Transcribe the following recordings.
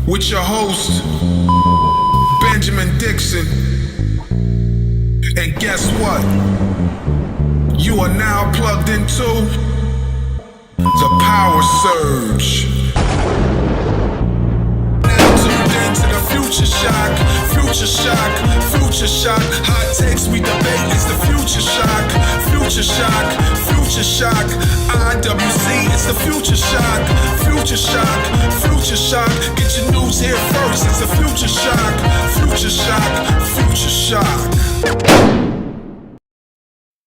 with your host, Benjamin Dixon. And guess what? You are now plugged into the Power Surge. Now tuned into the Future Shock, Future Shock, Future Shock. Hot takes we debate is the Future Shock, Future Shock, Future Shock. IWC, it's the Future Shock, Future Shock, Future Shock. Get your news here first, it's the Future Shock, Future Shock, Future Shock.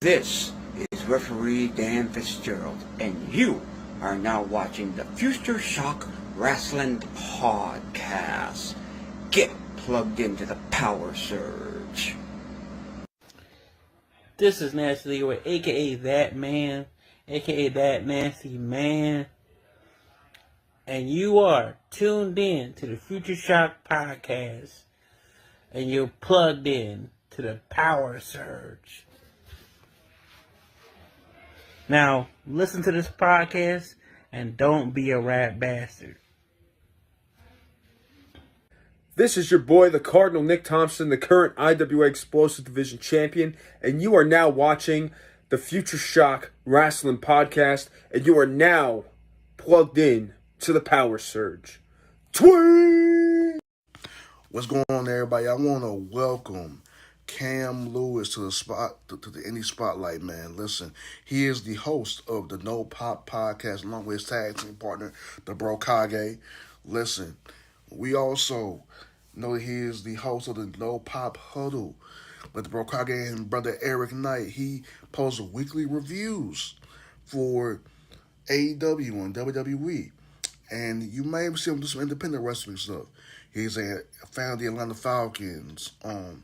This is referee Dan Fitzgerald, and you are now watching the Future Shock Wrestling Podcast. Get plugged into the Power Surge. This is Nasty Leroy, aka That Man, aka That Nasty Man, and you are tuned in to the Future Shock Podcast, and you're plugged in to the Power Surge. Now, listen to this podcast and don't be a rat bastard. This is your boy, the Cardinal Nick Thompson, the current IWA Explosive Division Champion, and you are now watching the Future Shock Wrestling Podcast, and you are now plugged in to the Power Surge. Tweet! What's going on, everybody? I want to welcome KAM LEWIS to the indie spotlight, man. Listen, he is the host of the No Pop podcast, along with his tag team partner, the Bro Kage. Listen, we also know that he is the host of the No Pop Huddle with the Bro Kage and brother Eric Knight. He posts weekly reviews for AEW and WWE, and you may see him do some independent wrestling stuff. He's a fan of the Atlanta Falcons, and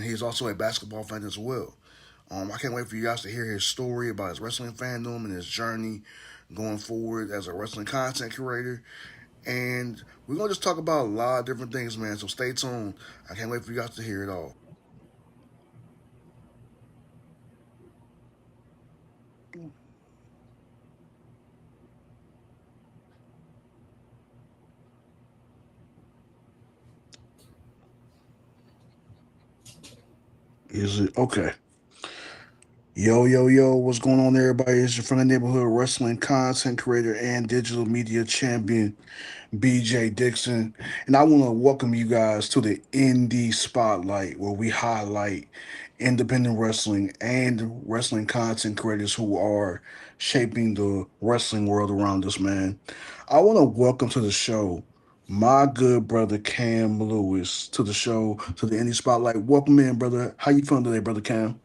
he's also a basketball fan as well. I can't wait for you guys to hear his story about his wrestling fandom and his journey going forward as a wrestling content curator. And we're going to just talk about a lot of different things, man, so stay tuned. I can't wait for you guys to hear it all. Is it? Okay. Yo, what's going on, everybody? It's your friendly neighborhood wrestling content creator and digital media champion, BJ Dixon. And I want to welcome you guys to the Indie Spotlight, where we highlight independent wrestling and wrestling content creators who are shaping the wrestling world around us, man. I want to welcome to the show my good brother KAM LEWIS to the show, to the Indie Spotlight. Welcome in, brother. How you feeling today, brother Cam?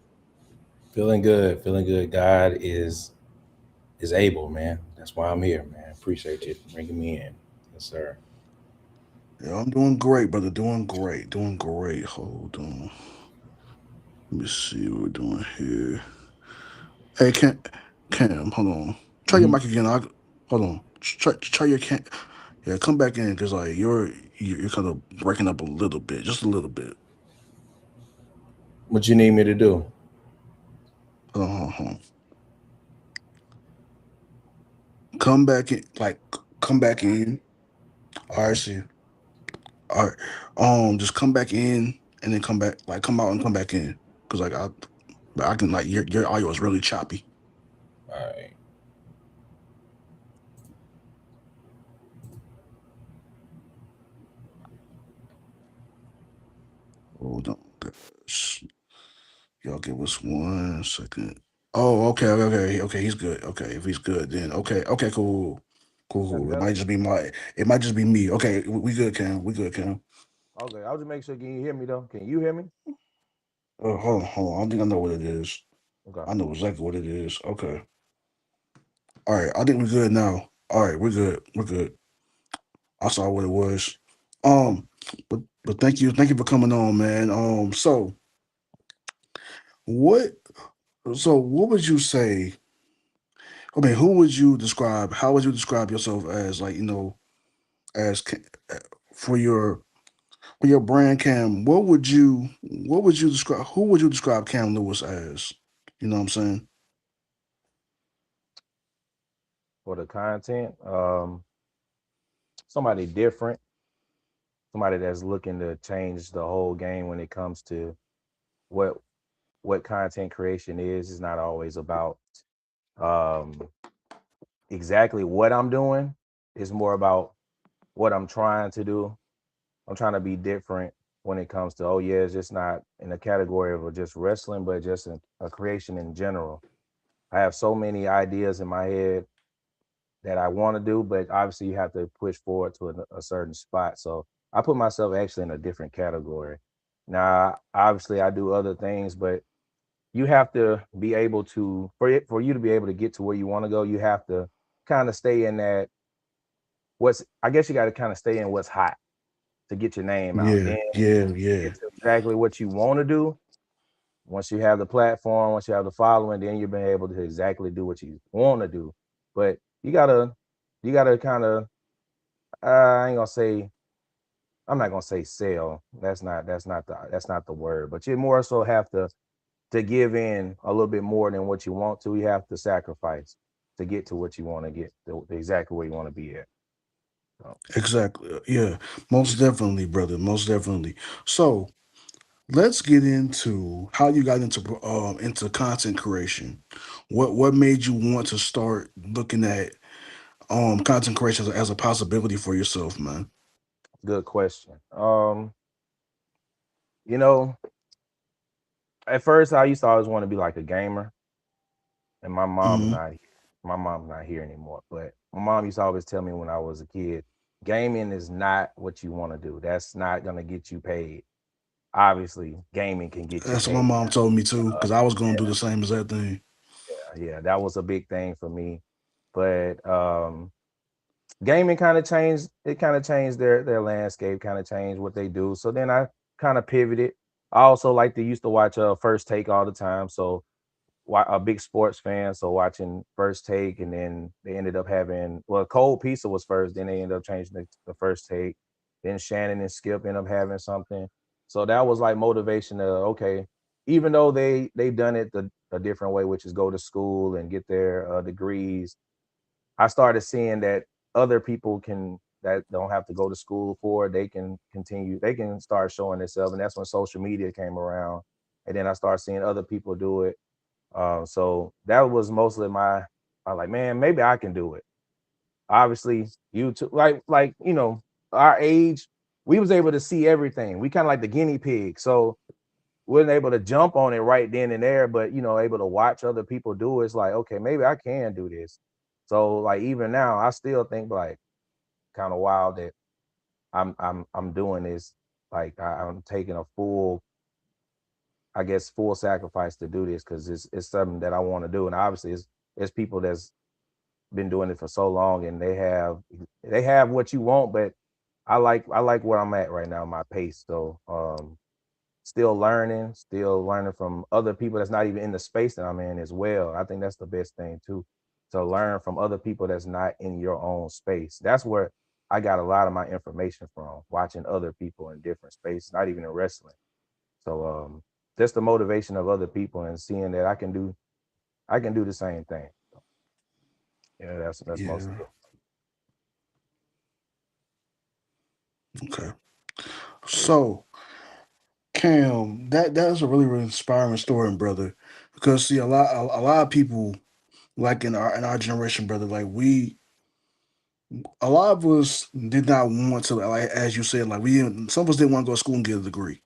Feeling good. God is able, man. That's why I'm here, man. Appreciate you bringing me in. Yes, sir. Yeah, I'm doing great, brother. Doing great. Hold on. Let me see what we're doing here. Hey, Cam, hold on. Try your mic again. Hold on. Try your cam. Yeah, come back in, because like you're kind of breaking up a little bit, just a little bit. What you need me to do? Hold on. Come back in. All right, see. All right. Just come back in and then come back. Like, come out and come back in, because like I can, like, your audio is really choppy. All right. Hold on, guys. Y'all give us 1 second. Oh, okay. He's good. Okay, if he's good, then okay, cool. It might just be me. Okay, we good, Cam. Okay, I'll just make sure. Can you hear me though? Can you hear me? Hold on. I think I know what it is. Okay. I know exactly what it is. Okay. All right. I think we're good now. All right, we're good. I saw what it was. But thank you for coming on, man. So what would you say? I mean, who would you describe? How would you describe yourself as, like, as for your brand, Cam? What would you describe? Who would you describe KAM LEWIS as? You know what I'm saying? For the content, somebody different, somebody that's looking to change the whole game when it comes to what what content creation is. It's not always about um, exactly what I'm doing. It's more about what I'm trying to do. I'm trying to be different when it comes to, oh yeah, it's just not in the category of just wrestling, but just a creation in general. I have so many ideas in my head that I want to do, but obviously you have to push forward to a certain spot. So I put myself actually in a different category. Now, obviously I do other things, but you have to be able to for you to be able to get to where you want to go, you have to kind of stay in that what's I guess you got to kind of stay in what's hot to get your name out. Yeah, Then yeah, to yeah. get to exactly what you want to do, once you have the platform, once you have the following, then you've been able to exactly do what you want to do. But you gotta kind of I ain't gonna say I'm not gonna say sell. That's not the word. But you more so have to give in a little bit more than what you want to. You have to sacrifice to get to what you want to get, exactly where you want to be at. So, Exactly. Yeah, most definitely, brother. Most definitely. So let's get into how you got into content creation. What made you want to start looking at content creation as a possibility for yourself, man? good question. You know, at first I used to always want to be like a gamer, and Hmm. my mom's not here anymore. But my mom used to always tell me when I was a kid, gaming is not what you want to do. That's not gonna get you paid. Obviously, gaming can get you That's what my paid. mom told me too, Uh, because I was gonna do the same exact thing. yeah, that was a big thing for me. But gaming kind of changed. It kind of changed their landscape. Kind of changed what they do. So then I kind of pivoted. I also like to used to watch First Take all the time. So a big sports fan, so watching First Take, and then they ended up having Cold Pizza was first, then they ended up changing the First Take, then Shannon and Skip ended up having something. So that was like motivation to okay, even though they've done it a different way, which is go to school and get their degrees. I started seeing that other people can that don't have to go to school for it, they can continue, they can start showing themselves, and that's when social media came around, and then I started seeing other people do it. So that was mostly I like, man, maybe I can do it. Obviously, YouTube, like our age, we was able to see everything. We kind of like the guinea pig, so we wasn't able to jump on it right then and there, but able to watch other people do it. It's like, okay, maybe I can do this. So like even now, I still think like kind of wild that I'm doing this. Like I'm taking a full, I guess, full sacrifice to do this because it's something that I want to do, and obviously it's people that's been doing it for so long, and they have what you want, but I like where I'm at right now, my pace. So still learning from other people that's not even in the space that I'm in as well. I think that's the best thing too, to learn from other people that's not in your own space. That's where I got a lot of my information from, watching other people in different spaces, not even in wrestling. So just the motivation of other people and seeing that I can do the same thing. Yeah, that's mostly Yeah. it. Okay. So Cam, that's a really really inspiring story, brother. Because see, a lot of people like in our generation, brother, like a lot of us did not want to, like as you said, like we didn't, some of us didn't want to go to school and get a degree.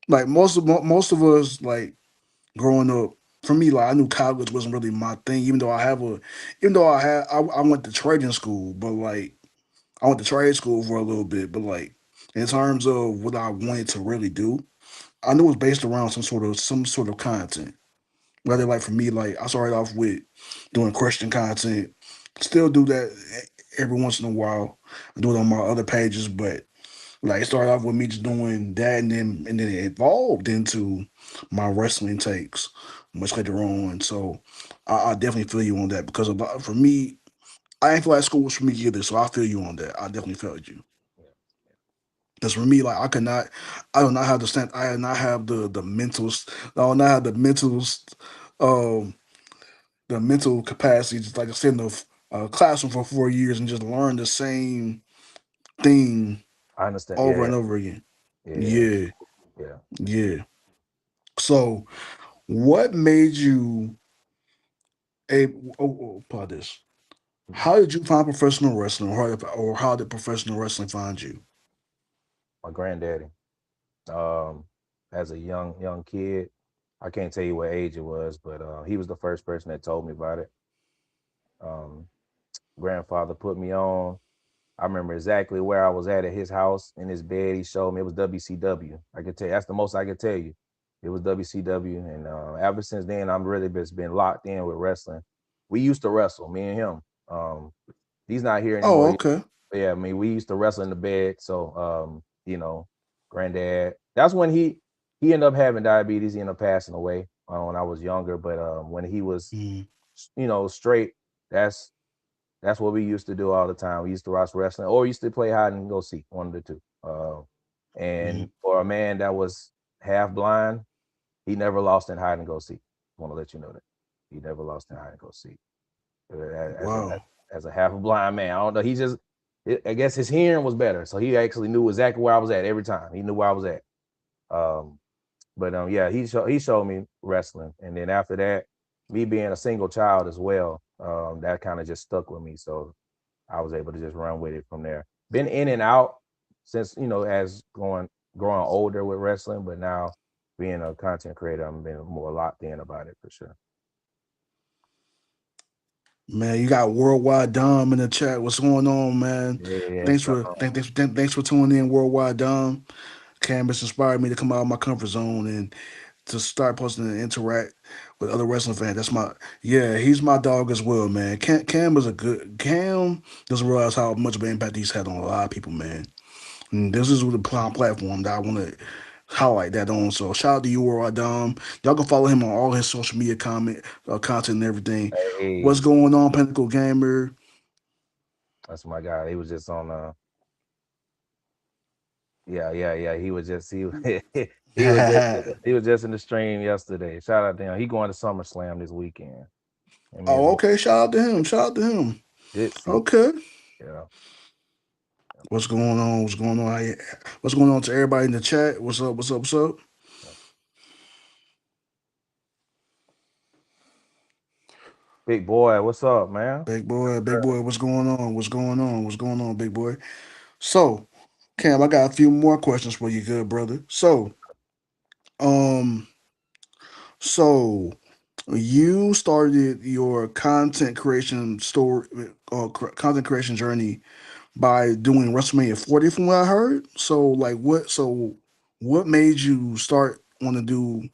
Like most of us, like growing up, for me, like I knew college wasn't really my thing. Even though I went to trading school, but like I went to trade school for a little bit, but like in terms of what I wanted to really do, I knew it was based around some sort of content. Rather, like for me, like I started off with doing Christian content. Still do that every once in a while. I do it on my other pages, but like it started off with me just doing that, and then it evolved into my wrestling takes much later on. So I definitely feel you on that because for me, I ain't feel like school was for me either. So I feel you on that. I definitely felt you. Yeah. Because for me, like I do not have the stand, I do not have the mental, I do not have um, the mental capacity, just like I said in the classroom for 4 years and just learn the same thing I understand. over Yeah, and over again. yeah, Yeah, yeah. yeah. So, what made you a? Part this. Mhm. How did you find professional wrestling, or how did professional wrestling find you? My granddaddy. Um, as a young kid, I can't tell you what age it was, but he was the first person that told me about it. Um, grandfather put me on. I remember exactly where I was at his house in his bed. He showed me it was WCW. I could tell you, that's the most I could tell you. It was WCW, and ever since then, I'm really just been locked in with wrestling. We used to wrestle, me and him. He's not here Oh, anymore. okay. Yeah, I mean, we used to wrestle in the bed. So, granddad. That's when he ended up having diabetes. He ended up passing away when I was younger. But when he was, Mm, straight, that's that's what we used to do all the time. We used to watch wrestling, or we used to play hide and go seek, one of the two. And mm. for a man that was half blind, he never lost in hide and go seek. Want to let you know that he never lost in hide and go seek. As a Wow. as a half blind man, I don't know. He just, I guess his hearing was better, so he actually knew exactly where I was at every time. He knew where I was at. Um, but yeah, he showed me wrestling, and then after that, me being a single child as well, that kind of just stuck with me. So I was able to just run with it from there. Been in and out since, as growing older with wrestling, but now being a content creator, I'm been more locked in about it for sure. Man, you got Worldwide Dom in the chat. What's going on, man? Yeah, Thanks so for thanks for tuning in, Worldwide Dom. Canvas inspired me to come out of my comfort zone and to start posting and interact with other wrestling fans. He's my dog as well, man. Cam doesn't realize how much of an impact he's had on a lot of people, man. And this is the platform that I want to highlight that on. So shout out to you, Worldwide Dom. Y'all can follow him on all his social media content and everything. What's hey, going on, Pinnacle Gamer? that's my guy. He was just on yeah. He was just he was just he was just in the stream yesterday. Shout out to him. He going to SummerSlam this weekend. And me and Oh, him, okay. Shout out to him. Shout out to him. good seat. Okay. Yeah. What's going on? What's going on? What's going on to everybody in the chat? What's up? What's up? What's up? Big boy, what's up, man? Big boy, what's going on? What's going on? What's going on, big boy? So, Cam, I got a few more questions for you, good brother. Um, so you started your content creation journey by doing WrestleMania 40, from what I heard. What made you start want to do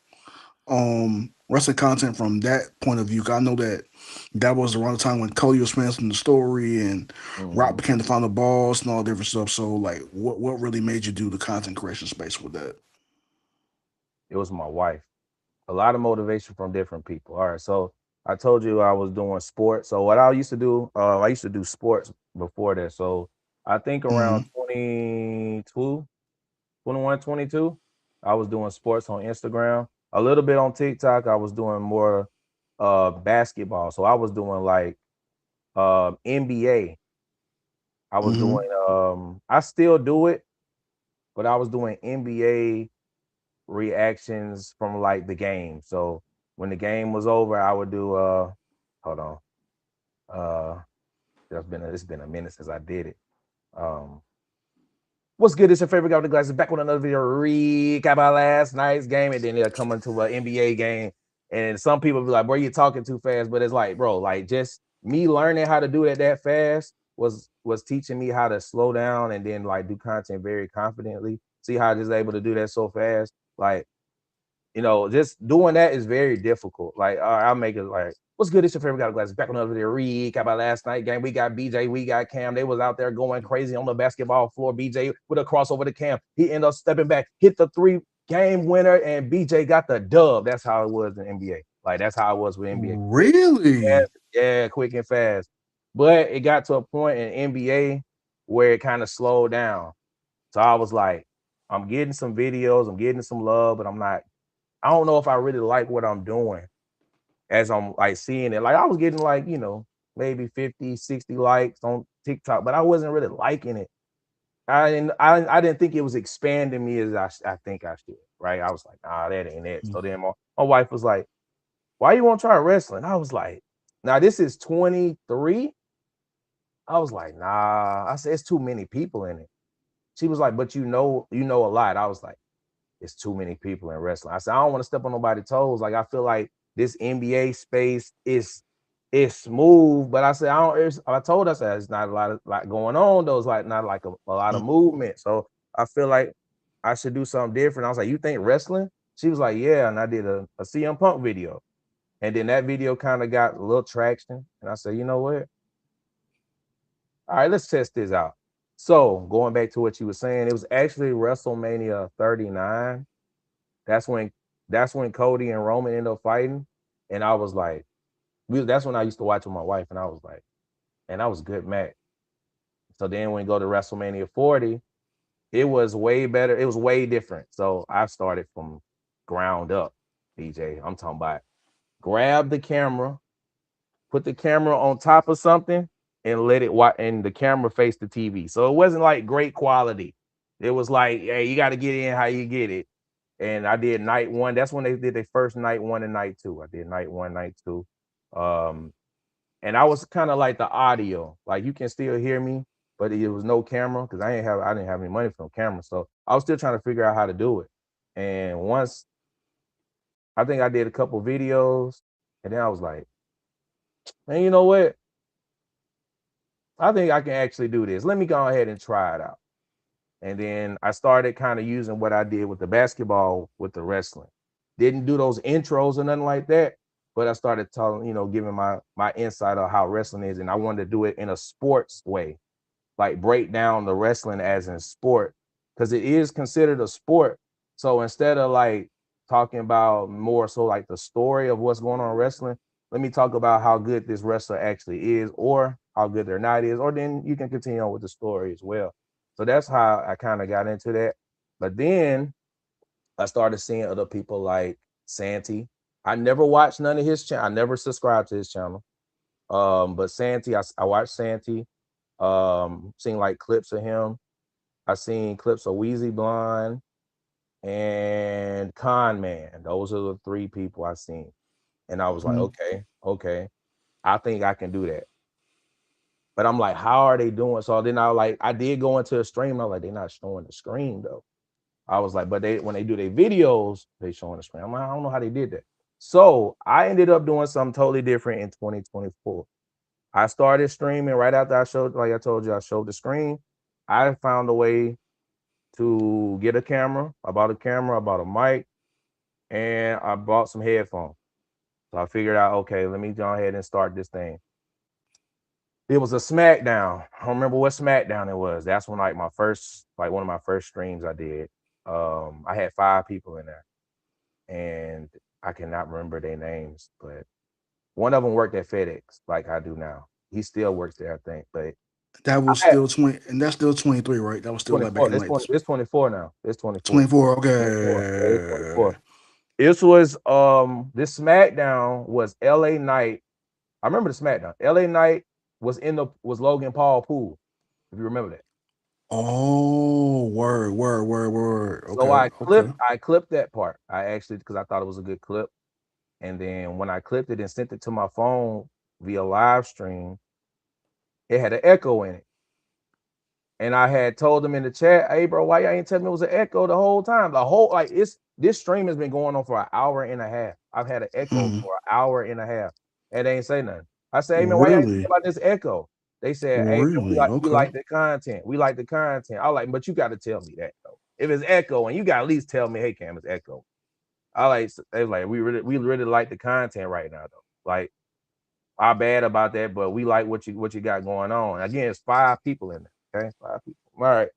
wrestling content from that point of view? 'Cause I know that that was around the time when Cody was finishing the story and Rock Hmm. became the final boss and all different stuff. So like what really made you do the content creation space with that? It was my wife. A lot of motivation from different people. All right, so I told you I was doing sports. So what I used to do sports before that. So I think around Mm-hmm. 22, 21, 22, I was doing sports on Instagram. A little bit on TikTok. I was doing more basketball. So I was doing like NBA. I was Mm-hmm. doing I still do it, but I was doing NBA reactions from like the game. So when the game was over, I would do hold on. Uh it's been a minute since I did it. Um What's good? It's your favorite guy with the glasses back with another video recap about last night's game, and then they'll come into an NBA game. And some people be like, bro, you're talking too fast. But it's like, bro, like just me learning how to do it that fast was teaching me how to slow down and then like do content very confidently. See how I just able to do that so fast. Like, just doing that is very difficult. Like, I'll make it like, what's good? It's your favorite guy with glasses. Back on another video. Recap about last night game. We got BJ, we got Cam. They was out there going crazy on the basketball floor. BJ with a crossover to Cam. He ended up stepping back, hit the 3-game winner, and BJ got the dub. That's how it was in NBA. Like, that's how it was with NBA. Quick, Really? fast. Yeah, quick and fast. But it got to a point in NBA where it kind of slowed down. So I was like, I'm getting some videos, I'm getting some love, but I don't know if I really like what I'm doing as I'm like seeing it. Like I was getting like, maybe 50, 60 likes on TikTok, but I wasn't really liking it. I didn't think it was expanding me as I think I should, right? I was like, nah, that ain't it. So then my wife was like, why you want to try wrestling? I was like, now this is 23. I was like, nah. I said, it's too many people in it. She was like, but you know a lot. I was like, it's too many people in wrestling. I said, I don't want to step on nobody's toes. Like, I feel like this NBA space is smooth, but I said, I told us that it's not a lot going on. Though it's like not like a lot of movement. So I feel like I should do something different. I was like, you think wrestling? She was like, yeah. And I did a CM Punk video. And then that video kind of got a little traction. And I said, you know what? All right, let's test this out. So going back to what you were saying, it was actually WrestleMania 39. That's when Cody and Roman ended up fighting. And I was like, that's when I used to watch with my wife, and I was like, and that was a good match. So then when we go to WrestleMania 40, it was way better. It was way different. So I started from ground up, DJ. I'm talking about grab the camera, put the camera on top of something, and let it watch, and the camera faced the TV. So it wasn't like great quality. It was like, hey, you got to get in how you get it. And I did night one. That's when they did their first night one and night two. I did night one, night two. And I was kind of like the audio, like you can still hear me, but it was no camera because I didn't have any money for no camera. So I was still trying to figure out how to do it. And once I think I did a couple videos, and then I was like, man, you know what? I think I can actually do this. Let me go ahead and try it out. And then I started kind of using what I did with the basketball with the wrestling. Didn't do those intros or nothing like that, but I started telling, giving my insight of how wrestling is, and I wanted to do it in a sports way, like break down the wrestling as in sport, because it is considered a sport. So instead of like talking about more so like the story of what's going on in wrestling, let me talk about how good this wrestler actually is, or how good they're not is, or then you can continue on with the story as well. So that's how I kind of got into that. But then I started seeing other people like Santi. I never watched none of his channel. I never subscribed to his channel. But Santi, I watched Santi. Seen like clips of him. I seen clips of Wheezy Blonde and Con Man. Those are the three people I seen. And I was like, okay, I think I can do that. But I'm like, how are they doing? So then I did go into a stream. I was like, they're not showing the screen though. I was like, but when they do their videos, they showing the screen. I'm like, I don't know how they did that. So I ended up doing something totally different in 2024. I started streaming right after I showed, like I told you, I showed the screen. I found a way to get a camera. I bought a mic, and I bought some headphones. So I figured out, okay, let me go ahead and start this thing. It was a SmackDown. I don't remember what SmackDown it was. That's when one of my first streams I did. I had 5 people in there, and I cannot remember their names, but one of them worked at FedEx like I do now. He still works there, I think, but That was still 20, and that's still 23, right? That was still like back 24. in like It's 24 now. It's 24. 24. 24. Yeah, it's Okay. 24. This was this SmackDown was LA Knight. I remember the SmackDown. LA Knight was Logan Paul pool, if you remember that. Oh, word. So Okay, okay. I clipped that part. I actually, because I thought it was a good clip. And then when I clipped it and sent it to my phone via live stream, it had an echo in it. And I had told them in the chat, hey bro, why y'all ain't telling me it was an echo the whole time? This stream has been going on for an hour and a half. I've had an echo for an hour and a half. And they ain't say nothing. I said, hey man, why y'all ain't Really? about this echo? They said, hey, Really? we Okay. like the content. We like the content. I like, but you got to tell me that though. If it's echoing, you got to at least tell me, hey Cam, it's echo. They was like, we really like the content right now though. Like, I'm bad about that, but we like what you got going on. Again, it's 5 people in there. Okay, 5 people. All right.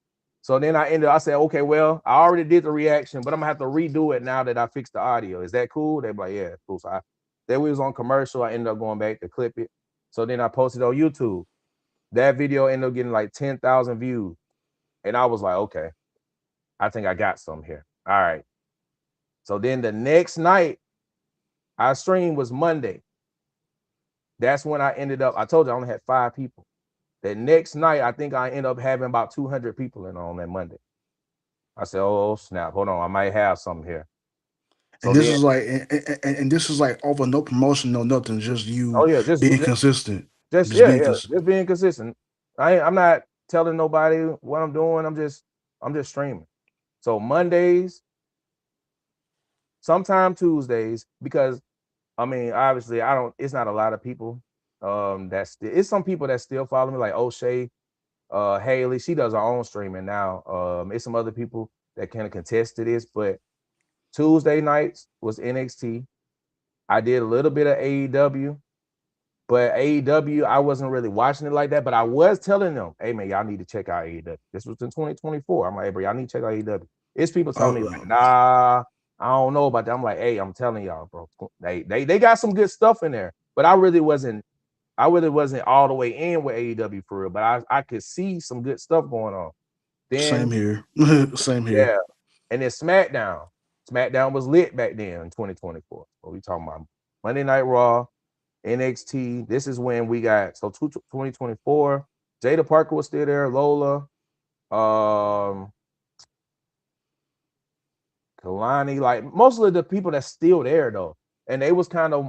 So then I said, okay, well, I already did the reaction, but I'm gonna have to redo it now that I fixed the audio. Is that cool? They be like, yeah, cool. So then we was on commercial. I ended up going back to clip it. So then I posted on YouTube. That video ended up getting like 10,000 views. And I was like, okay, I think I got some here. All right. So then the next night, our stream was Monday. That's when I ended up, I told you I only had 5 people. The next night, I think I end up having about 200 people in on that Monday. I said, oh snap, hold on, I might have something here. So And this then, is like, and this is like over no promotion, no nothing, just you oh yeah, being consistent, just just yeah, being yeah, just being consistent. I'm not telling nobody what I'm doing. I'm just streaming. So Mondays, sometime Tuesdays, because I mean, obviously, I don't. It's not a lot of people. It's some people that still follow me, like O'Shea, Haley. She does her own streaming now. It's some other people that can contest to this, but Tuesday nights was NXT. I did a little bit of AEW, but AEW, I wasn't really watching it like that. But I was telling them, hey man, y'all need to check out AEW. This was in 2024. I'm like, hey bro, y'all need to check out AEW. It's people telling me like, nah, I don't know about that. I'm like, hey, I'm telling y'all, bro. They got some good stuff in there, but I really wasn't all the way in with AEW for real. But I could see some good stuff going on. same Then here, same here. yeah, and then SmackDown. SmackDown was lit back then in 2024. What we talking about? Monday Night Raw, NXT. This is when we got 2024. Jada Parker was still there. Lola, Kalani, like most of the people that's still there though. And they was kind of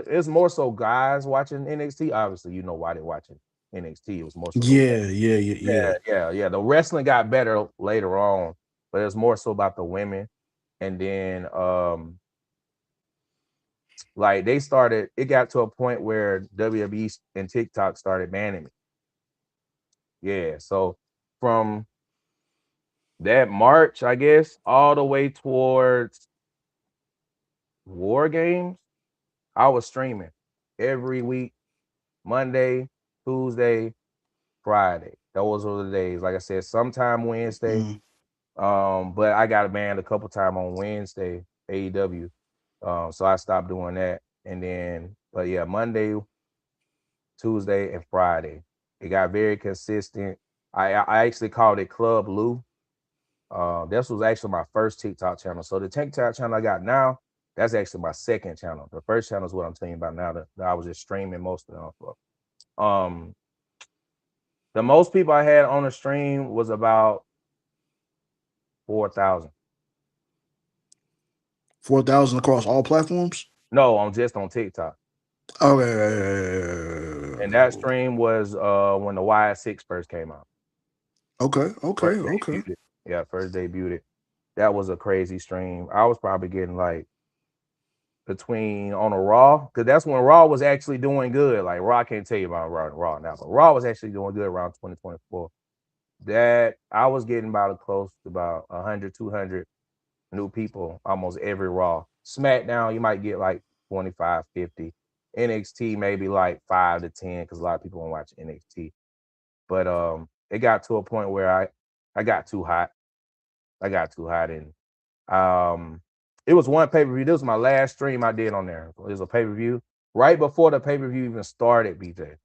it's more so guys watching NXT. Obviously, you know why they're watching NXT. It was more so yeah. The wrestling got better later on, but it's more so about the women. And then like it got to a point where WWE and TikTok started banning me. Yeah, so from that March, I guess, all the way towards War Games, I was streaming every week, Monday, Tuesday, Friday. Those were the days. Like I said, sometime Wednesday. But I got banned a couple times on Wednesday, AEW. So I stopped doing that. And then, but yeah, Monday, Tuesday, and Friday. It got very consistent. I actually called it Club Lou. This was actually my first TikTok channel. So the TikTok channel I got now, that's actually my second channel. The first channel is what I'm telling you about now that I was just streaming most of them. The most people I had on the stream was about 4,000. 4,000 across all platforms. No, I'm just on TikTok. Okay. And that stream was when the YS6 first came out. Okay. Yeah, first debuted it. That was a crazy stream. I was probably getting like between on a Raw, because that's when Raw was actually doing good. Like Raw, I can't tell you about Raw now, but Raw was actually doing good around 2024. That I was getting about close to about 100, 200 new people almost every Raw. SmackDown, you might get like 25, 50. NXT maybe like 5 to 10 because a lot of people don't watch NXT. But it got to a point where I got too hot. And it was one pay-per-view. This was my last stream I did on there. It was a pay-per-view. Right before the pay-per-view even started, BJ.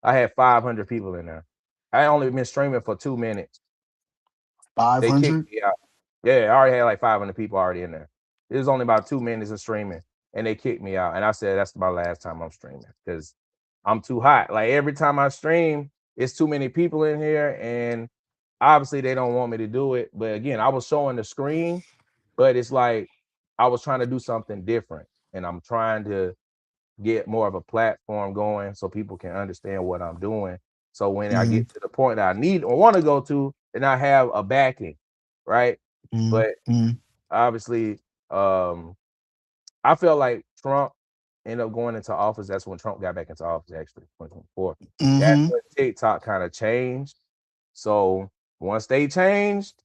I had 500 people in there. I only been streaming for 2 minutes. They 500. kicked me out. Yeah, I already had like 500 people already in there. It was only about 2 minutes of streaming, and they kicked me out. And I said, that's my last time I'm streaming because I'm too hot. Like every time I stream, it's too many people in here, and obviously they don't want me to do it. But again, I was showing the screen, but it's like I was trying to do something different, and I'm trying to get more of a platform going so people can understand what I'm doing. So when I get to the point that I need or want to go to, then I have a backing, right? But obviously, I felt like Trump ended up going into office. That's when Trump got back into office, actually, 2024. That's when TikTok kind of changed. So once they changed,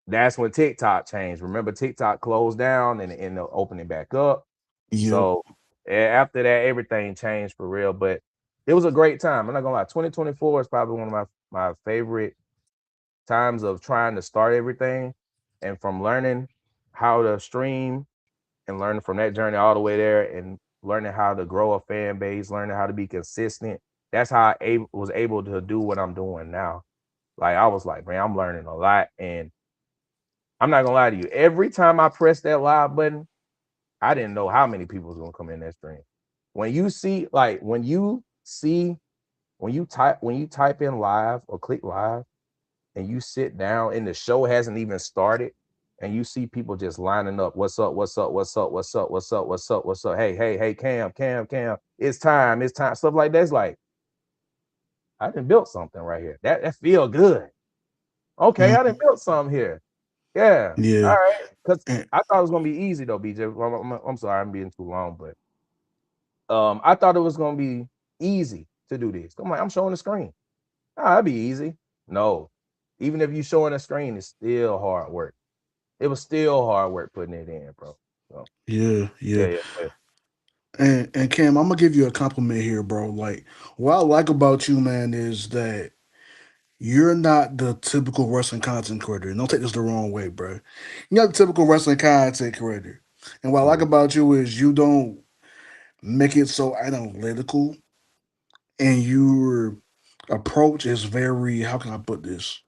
that's when TikTok changed. Remember, TikTok closed down and it ended up opening back up. Yep. So after that, everything changed for real. But it was a great time. I'm not gonna lie. 2024 is probably one of my favorite times of trying to start everything, and from learning how to stream and learning from that journey all the way there, and learning how to grow a fan base, learning how to be consistent. That's how I was able to do what I'm doing now. Like I was like, man, I'm learning a lot, and I'm not gonna lie to you. Every time I press that live button, I didn't know how many people was gonna come in that stream. When you see when you type in live or click live and you sit down and the show hasn't even started and you see people just lining up, what's up, what's up, what's up, what's up, what's up, what's up, what's up, hey, Cam, it's time, stuff like that's like, I done built something right here. That feel good. Okay, I done built something here. Yeah. Yeah. All right. Because And, I thought it was gonna be easy though, BJ. I'm sorry, I'm being too long, but I thought it was gonna be easy to do this. I'm like, I'm showing the screen. That'd be easy. No, even if you showing a screen, it's still hard work. It was still hard work putting it in, bro. So yeah, yeah. yeah. And Cam, I'm gonna give you a compliment here, bro. Like, what I like about you, man, is that you're not the typical wrestling content creator. Don't take this the wrong way, bro. You're not the typical wrestling content creator. And what I like Mhm. about you is you don't make it so analytical, and your approach is very, how can I put this?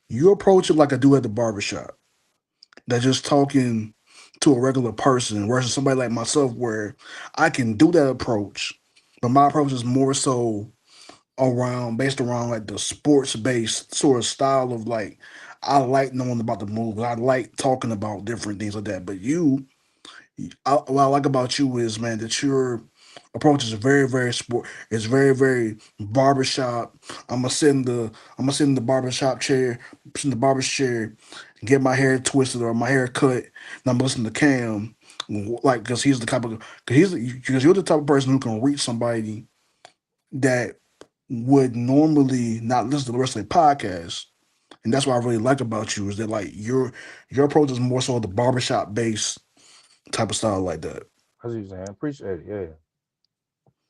You approach it like a dude at the barbershop that's just talking to a regular person versus somebody like myself where I can do that approach, but my approach is more so based around like the sports based sort of style of like I like knowing about the moves. I like talking about different things like that. But what I like about you is, man, that your approach is very, very sport. It's very, very barbershop. I'm gonna sit in the barbershop chair, sit in the barber's chair, get my hair twisted or my hair cut, and I'm listening to Cam, like because he's the type of because you're the type of person who can reach somebody that would normally not listen to the rest of the podcast. And that's what I really like about you is that like your approach is more so the barbershop based type of style like that. That's what you saying. Appreciate it. Yeah.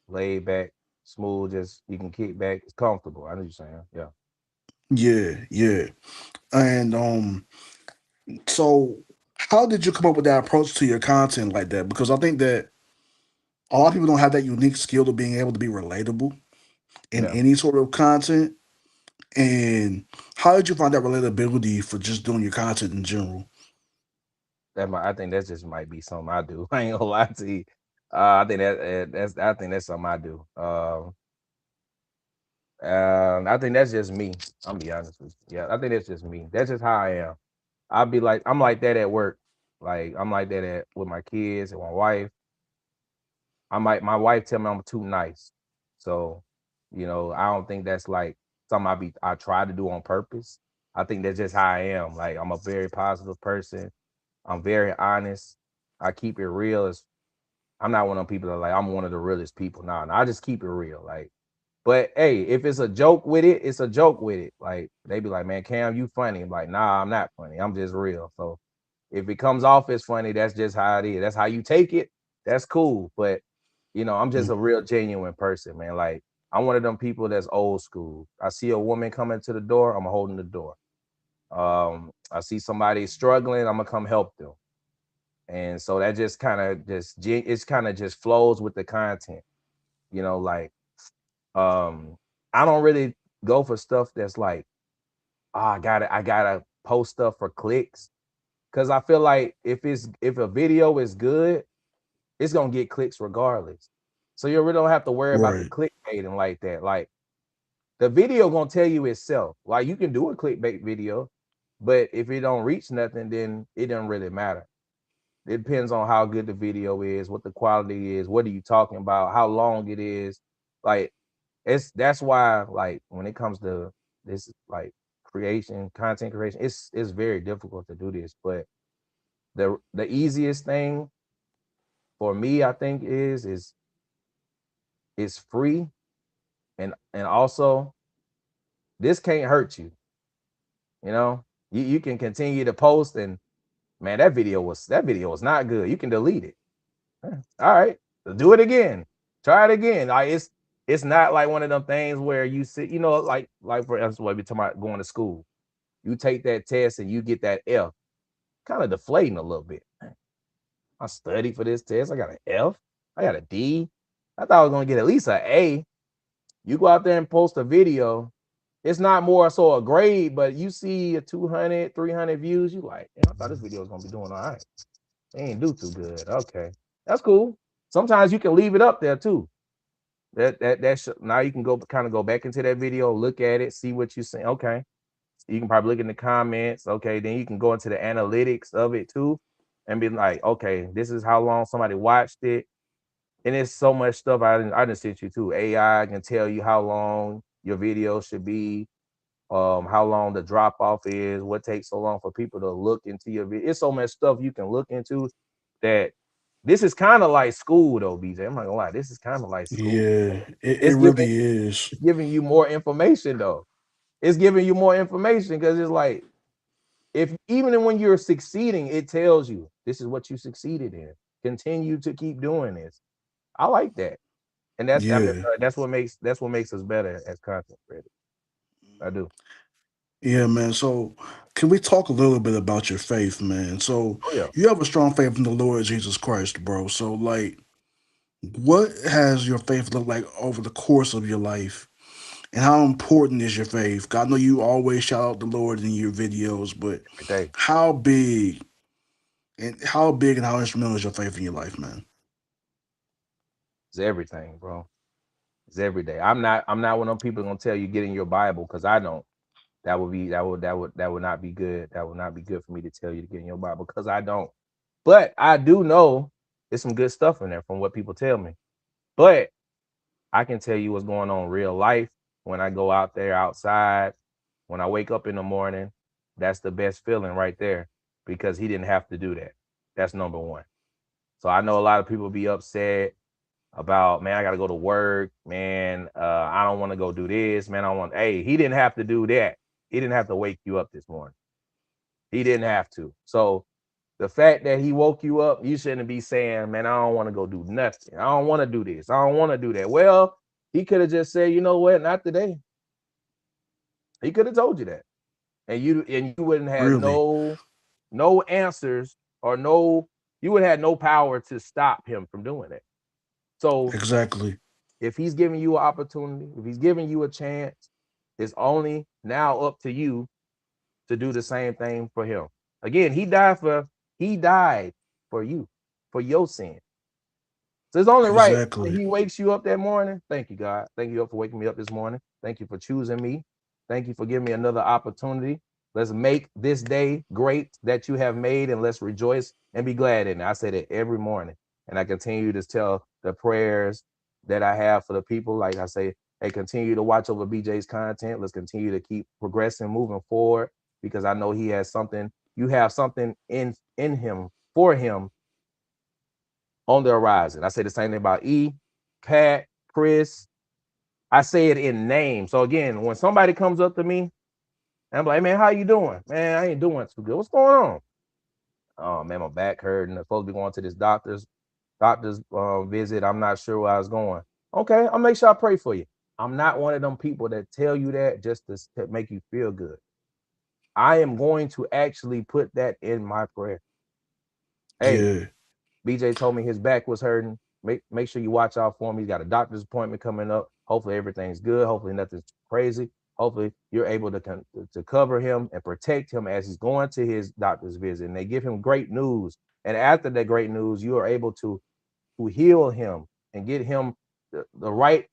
Laid back, smooth, just you can kick back. It's comfortable. I know you're saying. Yeah. Yeah, yeah. And so how did you come up with that approach to your content like that? Because I think that a lot of people don't have that unique skill of being able to be relatable in Yeah. any sort of content. And how did you find that relatability for just doing your content in general? I think that just might be something I do. I ain't gonna lie to you. I think that's something I do. I think that's just me. I'm be honest with you. Yeah, I think that's just me. That's just how I am. I'm like that at work. Like I'm like that with my kids and my wife. My wife tell me I'm too nice. So, I don't think that's like something I try to do on purpose. I think that's just how I am. Like I'm a very positive person. I'm very honest. I keep it real. I'm not one of them people that like I'm one of the realest people. Nah, I just keep it real. Like, but hey, if it's a joke with it, it's a joke with it. Like they be like, man, Cam, you funny. I'm like, nah, I'm not funny. I'm just real. So if it comes off as funny, that's just how it is. That's how you take it. That's cool. But I'm just Mm. a real genuine person, man. Like I'm one of them people that's old school. I see a woman coming to the door, I'm holding the door. I see somebody struggling, I'm gonna come help them. And so that just kind of it's kind of just flows with the content, like I don't really go for stuff that's like, oh, I gotta post stuff for clicks. Cause I feel like if a video is good, it's gonna get clicks regardless. So you really don't have to worry about the Right. clickbait and like that. Like the video gonna tell you itself. Like you can do a clickbait video, but if it don't reach nothing, then it doesn't really matter. It depends on how good the video is, what the quality is, what are you talking about, how long it is. Like that's why like when it comes to this like content creation, it's very difficult to do this. But the easiest thing for me, I think is free and also this can't hurt you. You know, you can continue to post and man, that video was not good. You can delete it. All right, do it again. Try it again. Like it's not like one of them things where you sit, like for instance, what we talking about going to school. You take that test and you get that F, kind of deflating a little bit. I studied for this test. I got an F. I got a D. I thought I was gonna get at least an A. You go out there and post a video. It's not more so a grade, but you see a 200, 300 views. You like, I thought this video was gonna be doing all right. They ain't do too good. Okay, that's cool. Sometimes you can leave it up there too. Now you can go back into that video, look at it, see what you're saying. Okay. You can probably look in the comments. Okay, then you can go into the analytics of it too and be like, okay, this is how long somebody watched it. And it's so much stuff I didn't sent you too. AI can tell you how long your video should be, how long the drop off is, what takes so long for people to look into your video. It's so much stuff you can look into that this is kind of like school though, BJ. I'm not gonna lie, this is kind of like school. Yeah, it It's giving really is. it's giving you more information though. It's giving you more information because it's like if even when you're succeeding, it tells you this is what you succeeded in. Continue to keep doing this. I like that. And Yeah. that's what makes us better as content creators. I do. Yeah, man. So, can we talk a little bit about your faith, man? So, Oh yeah. you have a strong faith in the Lord Jesus Christ, bro. So, like, what has your faith looked like over the course of your life? And how important is your faith? 'Cause I know you always shout out the Lord in your videos, but Every day. how big and how instrumental is your faith in your life, man? It's everything, bro. It's every day. I'm not one of them people gonna tell you get in your Bible because I don't. That would not be good. That would not be good for me to tell you to get in your Bible because I don't. But I do know there's some good stuff in there from what people tell me. But I can tell you what's going on in real life when I go out there outside, when I wake up in the morning. That's the best feeling right there because he didn't have to do that. That's number one. So I know a lot of people be upset about, man, I got to go to work, man. I don't want to go do this, man. Hey, he didn't have to do that. He didn't have to wake you up this morning. He didn't have to. So the fact that he woke you up, you shouldn't be saying, man, I don't want to go do nothing. I don't want to do this. I don't want to do that. Well, he could have just said, you know what, not today. He could have told you that. And you wouldn't have Really? no answers or you would have no power to stop him from doing it. So Exactly. if he's giving you an opportunity, if he's giving you a chance, it's only now up to you to do the same thing for him. Again, he died for you, for your sin. So it's only right that Exactly. he wakes you up that morning. Thank you, God. Thank you for waking me up this morning. Thank you for choosing me. Thank you for giving me another opportunity. Let's make this day great that you have made, and let's rejoice and be glad in it. I say that every morning, and I continue to tell the prayers that I have for the people. Like I say, hey, continue to watch over BJ's content. Let's continue to keep progressing, moving forward, because I know he has something. You have something in him for him on the horizon. I say the same thing about E, Pat, Chris. I say it in name. So again, when somebody comes up to me and I'm like, man, how you doing? Man, I ain't doing too good. What's going on? Oh man, my back hurting. I'm supposed to be going to this doctor's visit. I'm not sure where I was going. Okay, I'll make sure I pray for you. I'm not one of them people that tell you that just to make you feel good. I am going to actually put that in my prayer. Hey, Yeah. BJ told me his back was hurting. Make sure you watch out for him. He's got a doctor's appointment coming up. Hopefully everything's good. Hopefully nothing's crazy. Hopefully you're able to cover him and protect him as he's going to his doctor's visit. And they give him great news. And after that great news, you are able to heal him and get him the right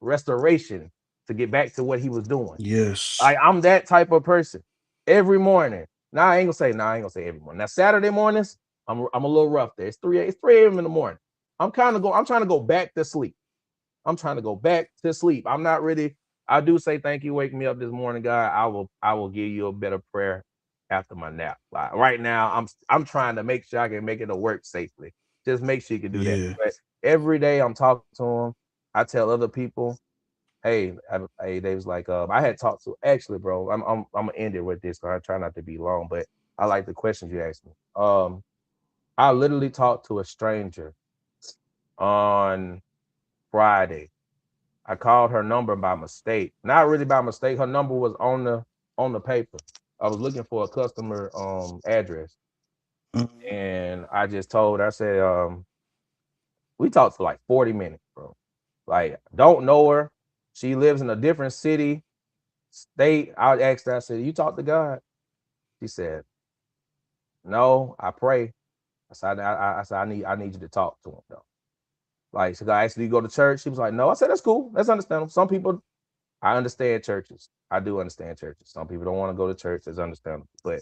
restoration to get back to what he was doing. Yes. I'm that type of person. Every morning. Now I ain't gonna say every morning. Now Saturday mornings, I'm a little rough there. It's 3 a.m. in the morning. I'm trying to go back to sleep. I'm trying to go back to sleep. I'm not ready. I do say thank you, waking me up this morning, God. I will give you a better prayer after my nap. Like, right now, I'm trying to make sure I can make it to work safely. Just make sure you can do that. Yeah. But every day I'm talking to him. I tell other people, hey, they was like, I had talked to actually, bro. I'm gonna end it with this. So I try not to be long, but I like the questions you asked me. I literally talked to a stranger on Friday. I called her number by mistake. Not really by mistake. Her number was on the paper. I was looking for a customer address, Mhm. and I just told her, I said, we talked for like 40 minutes, bro. Like, don't know her. She lives in a different city, state. I asked her, I said, you talk to God? She said, no, I pray. I said, I need you to talk to him though. Like, should I actually go to church? She was like, no. I said, that's cool. That's understandable. Some people, I understand churches. I do understand churches. Some people don't want to go to church. That's understandable. But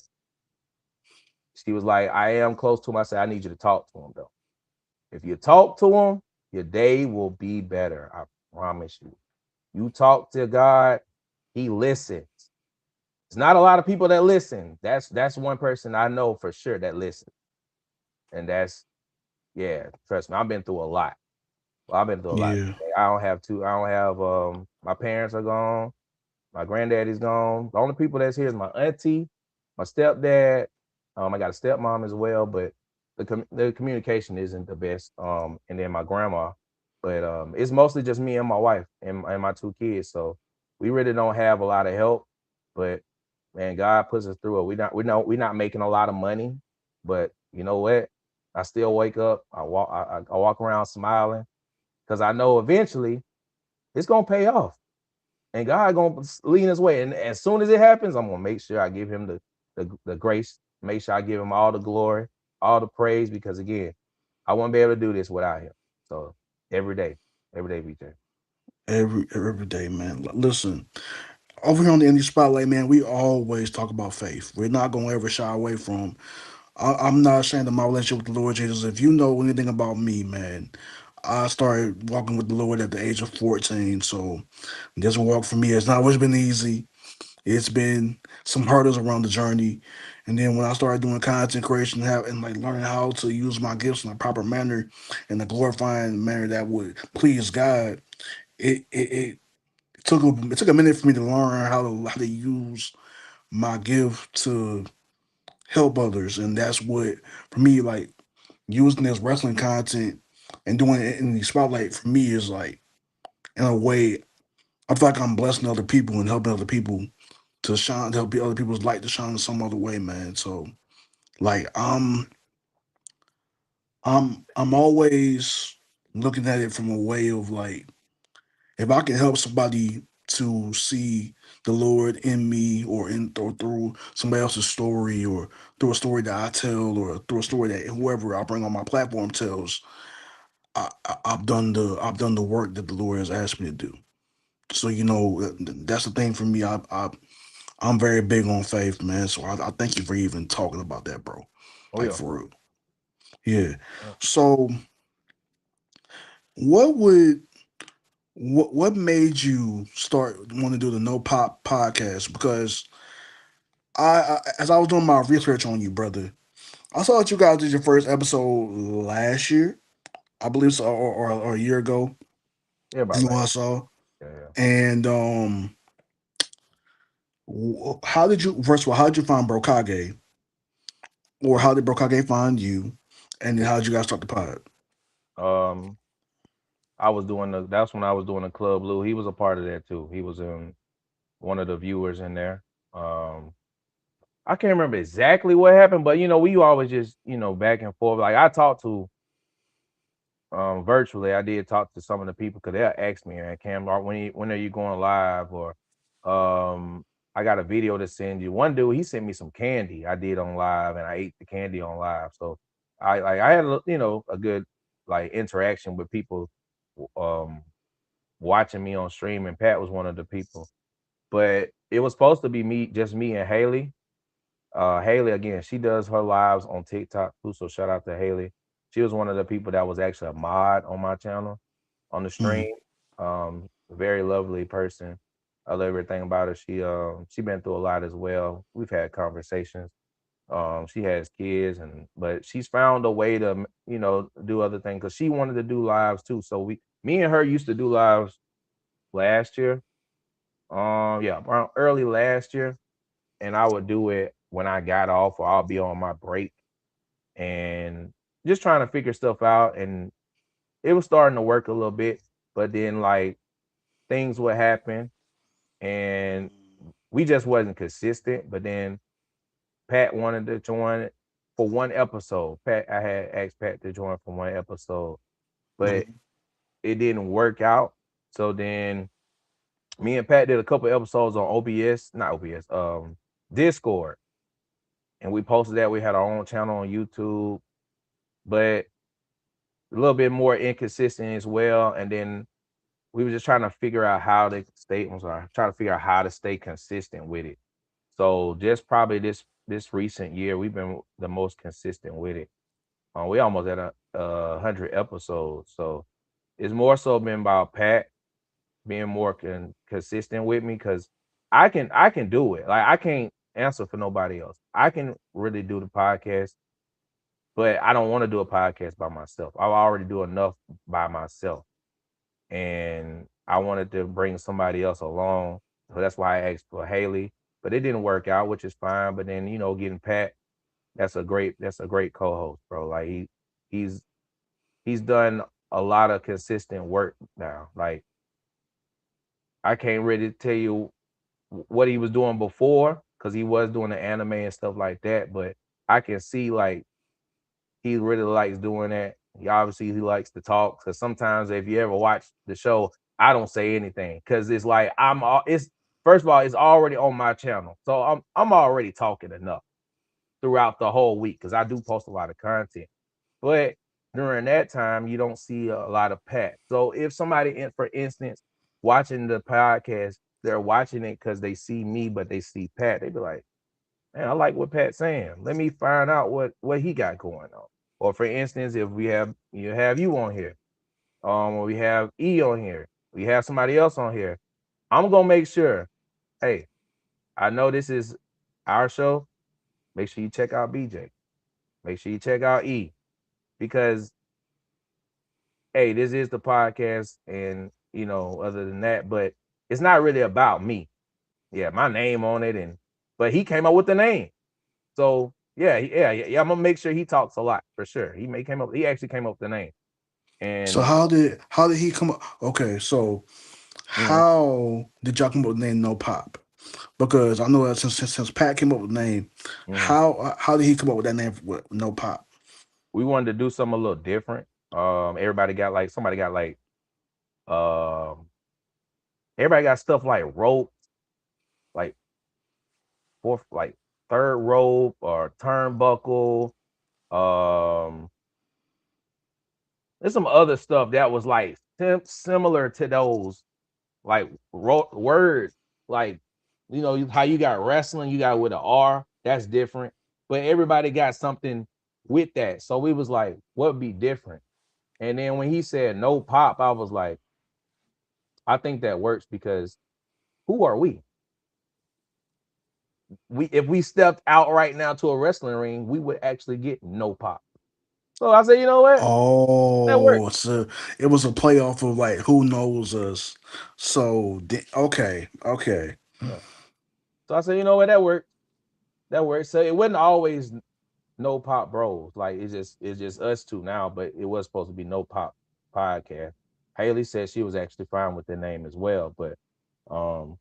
she was like, I am close to him. I said, I need you to talk to him, though. If you talk to him, your day will be better. I promise you. You talk to God, he listens. It's not a lot of people that listen. That's one person I know for sure that listens. And yeah, trust me, I've been through a lot. Well, I've been through a lot. Yeah. I don't have my parents are gone. My granddaddy's gone. The only people that's here is my auntie, my stepdad. I got a stepmom as well, but the communication isn't the best. And then my grandma, but it's mostly just me and my wife and my two kids. So we really don't have a lot of help. But man, God puts us through it. We're not making a lot of money, but you know what? I still wake up. I walk around smiling because I know eventually it's gonna pay off and God gonna lead his way. And as soon as it happens, I'm gonna make sure I give him the grace, make sure I give him all the glory, all the praise, because again, I won't be able to do this without him. So every day, BJ. Every day, man. Listen, over here on the indie spotlight, man, we always talk about faith. We're not gonna ever shy away from. I'm not ashamed of my relationship with the Lord Jesus. If you know anything about me, man, I started walking with the Lord at the age of 14. So this walk for me has not always been easy. It's been some hurdles around the journey. And then when I started doing content creation and like learning how to use my gifts in a proper manner, in a glorifying manner that would please God, it it took a minute for me to learn how to use my gift to help others. And that's what, for me, like using this wrestling content and doing it in the spotlight for me is like, in a way, I feel like I'm blessing other people and helping other people to shine, to help other people's light to shine in some other way, man. So like I'm always looking at it from a way of like, if I can help somebody to see the Lord in me or in or through somebody else's story or through a story that I tell or through a story that whoever I bring on my platform tells, I've done the work that the Lord has asked me to do. So that's the thing for me. I'm very big on faith, man. So I thank you for even talking about that, bro. Oh Like yeah. for real. Yeah. Yeah. So what would what made you start want to do the No Pop podcast? Because as I was doing my research on you, brother, I saw that you guys did your first episode last year, I believe so, or a year ago. Yeah, about You know, like I saw. yeah, yeah. And how did you? First of all, how did you find Brokage, or how did Brokage find you? And then how did you guys start the pod? Um, that's when I was doing the Club Blue. He was a part of that too. He was one of the viewers in there. Um, I can't remember exactly what happened, but we always just, back and forth. Like I talked to virtually, I did talk to some of the people because they'll ask me, man, Cam, when are you going live? Or I got a video to send you. One dude, he sent me some candy I did on live, and I ate the candy on live. So I had a good like interaction with people um watching me on stream, and Pat was one of the people. But it was supposed to be just me and Haley. Haley, again, she does her lives on TikTok too, so shout out to Haley. She was one of the people that was actually a mod on my channel on the Mm, stream. Very lovely person. I love everything about her. She been through a lot as well. We've had conversations. She has kids, but she's found a way to do other things because she wanted to do lives too. So me and her used to do lives last year. Yeah, around early last year, and I would do it when I got off or I'll be on my break and just trying to figure stuff out. And it was starting to work a little bit, but then like things would happen and we just wasn't consistent. But then Pat wanted to join for one episode. I had asked Pat to join for one episode, but mm, it didn't work out. So then me and Pat did a couple episodes on OBS, not OBS, Discord, and we posted that. We had our own channel on YouTube, but a little bit more inconsistent as well. And then we were just trying to figure out how to trying to figure out how to stay consistent with it. So just probably this recent year, we've been the most consistent with it. We almost at 100 episodes. So it's more so been about Pat being more consistent with me, because I can do it. Like, I can't answer for nobody else. I can really do the podcast, but I don't want to do a podcast by myself. I already do enough by myself, and I wanted to bring somebody else along. So that's why I asked for Haley, but it didn't work out, which is fine. But then, getting Pat, that's a great co-host, bro. Like, he's he's done a lot of consistent work now. Like, I can't really tell you what he was doing before, because he was doing the anime and stuff like that, but I can see, like, he really likes doing that. He likes to talk, because sometimes if you ever watch the show, I don't say anything, because it's like it's first of all, it's already on my channel, so I'm already talking enough throughout the whole week, because I do post a lot of content. But during that time, you don't see a lot of Pat. So if somebody, for instance, watching the podcast, they're watching it because they see me, but they see Pat, they be like, man, I like what Pat's saying. Let me find out what he got going on. Or for instance, if we have you on here, or we have E on here, we have somebody else on here, I'm gonna make sure, hey, I know this is our show. Make sure you check out BJ. Make sure you check out E, because hey, this is the podcast, and other than that, but it's not really about me. Yeah, my name on it, but he came up with the name. So yeah, I'm gonna make sure he talks a lot for sure. He actually came up with the name. So And how did he come up? Okay, so mhm, how did y'all come up with the name No Pop? Because I know that since Pat came up with the name, mhm. how did he come up with that name with No Pop? We wanted to do something a little different. Everybody got like somebody got like um everybody got stuff like rope, like fourth, like third rope or turnbuckle. Um there's some other stuff that was like similar to those, like words, like how you got wrestling, you got with an R, that's different. But everybody got something with that. So we was like, what would be different? And then when he said no pop, I was like, I think that works, because who are we? If we stepped out right now to a wrestling ring, we would actually get no pop. So I said, you know what? That works. Oh, so it was a playoff of like who knows us. So okay, okay. Yeah. So I said, you know what? That worked. That worked. So it wasn't always no pop bros. Like, it's just us two now, but it was supposed to be no pop podcast. Haley said she was actually fine with the name as well, but um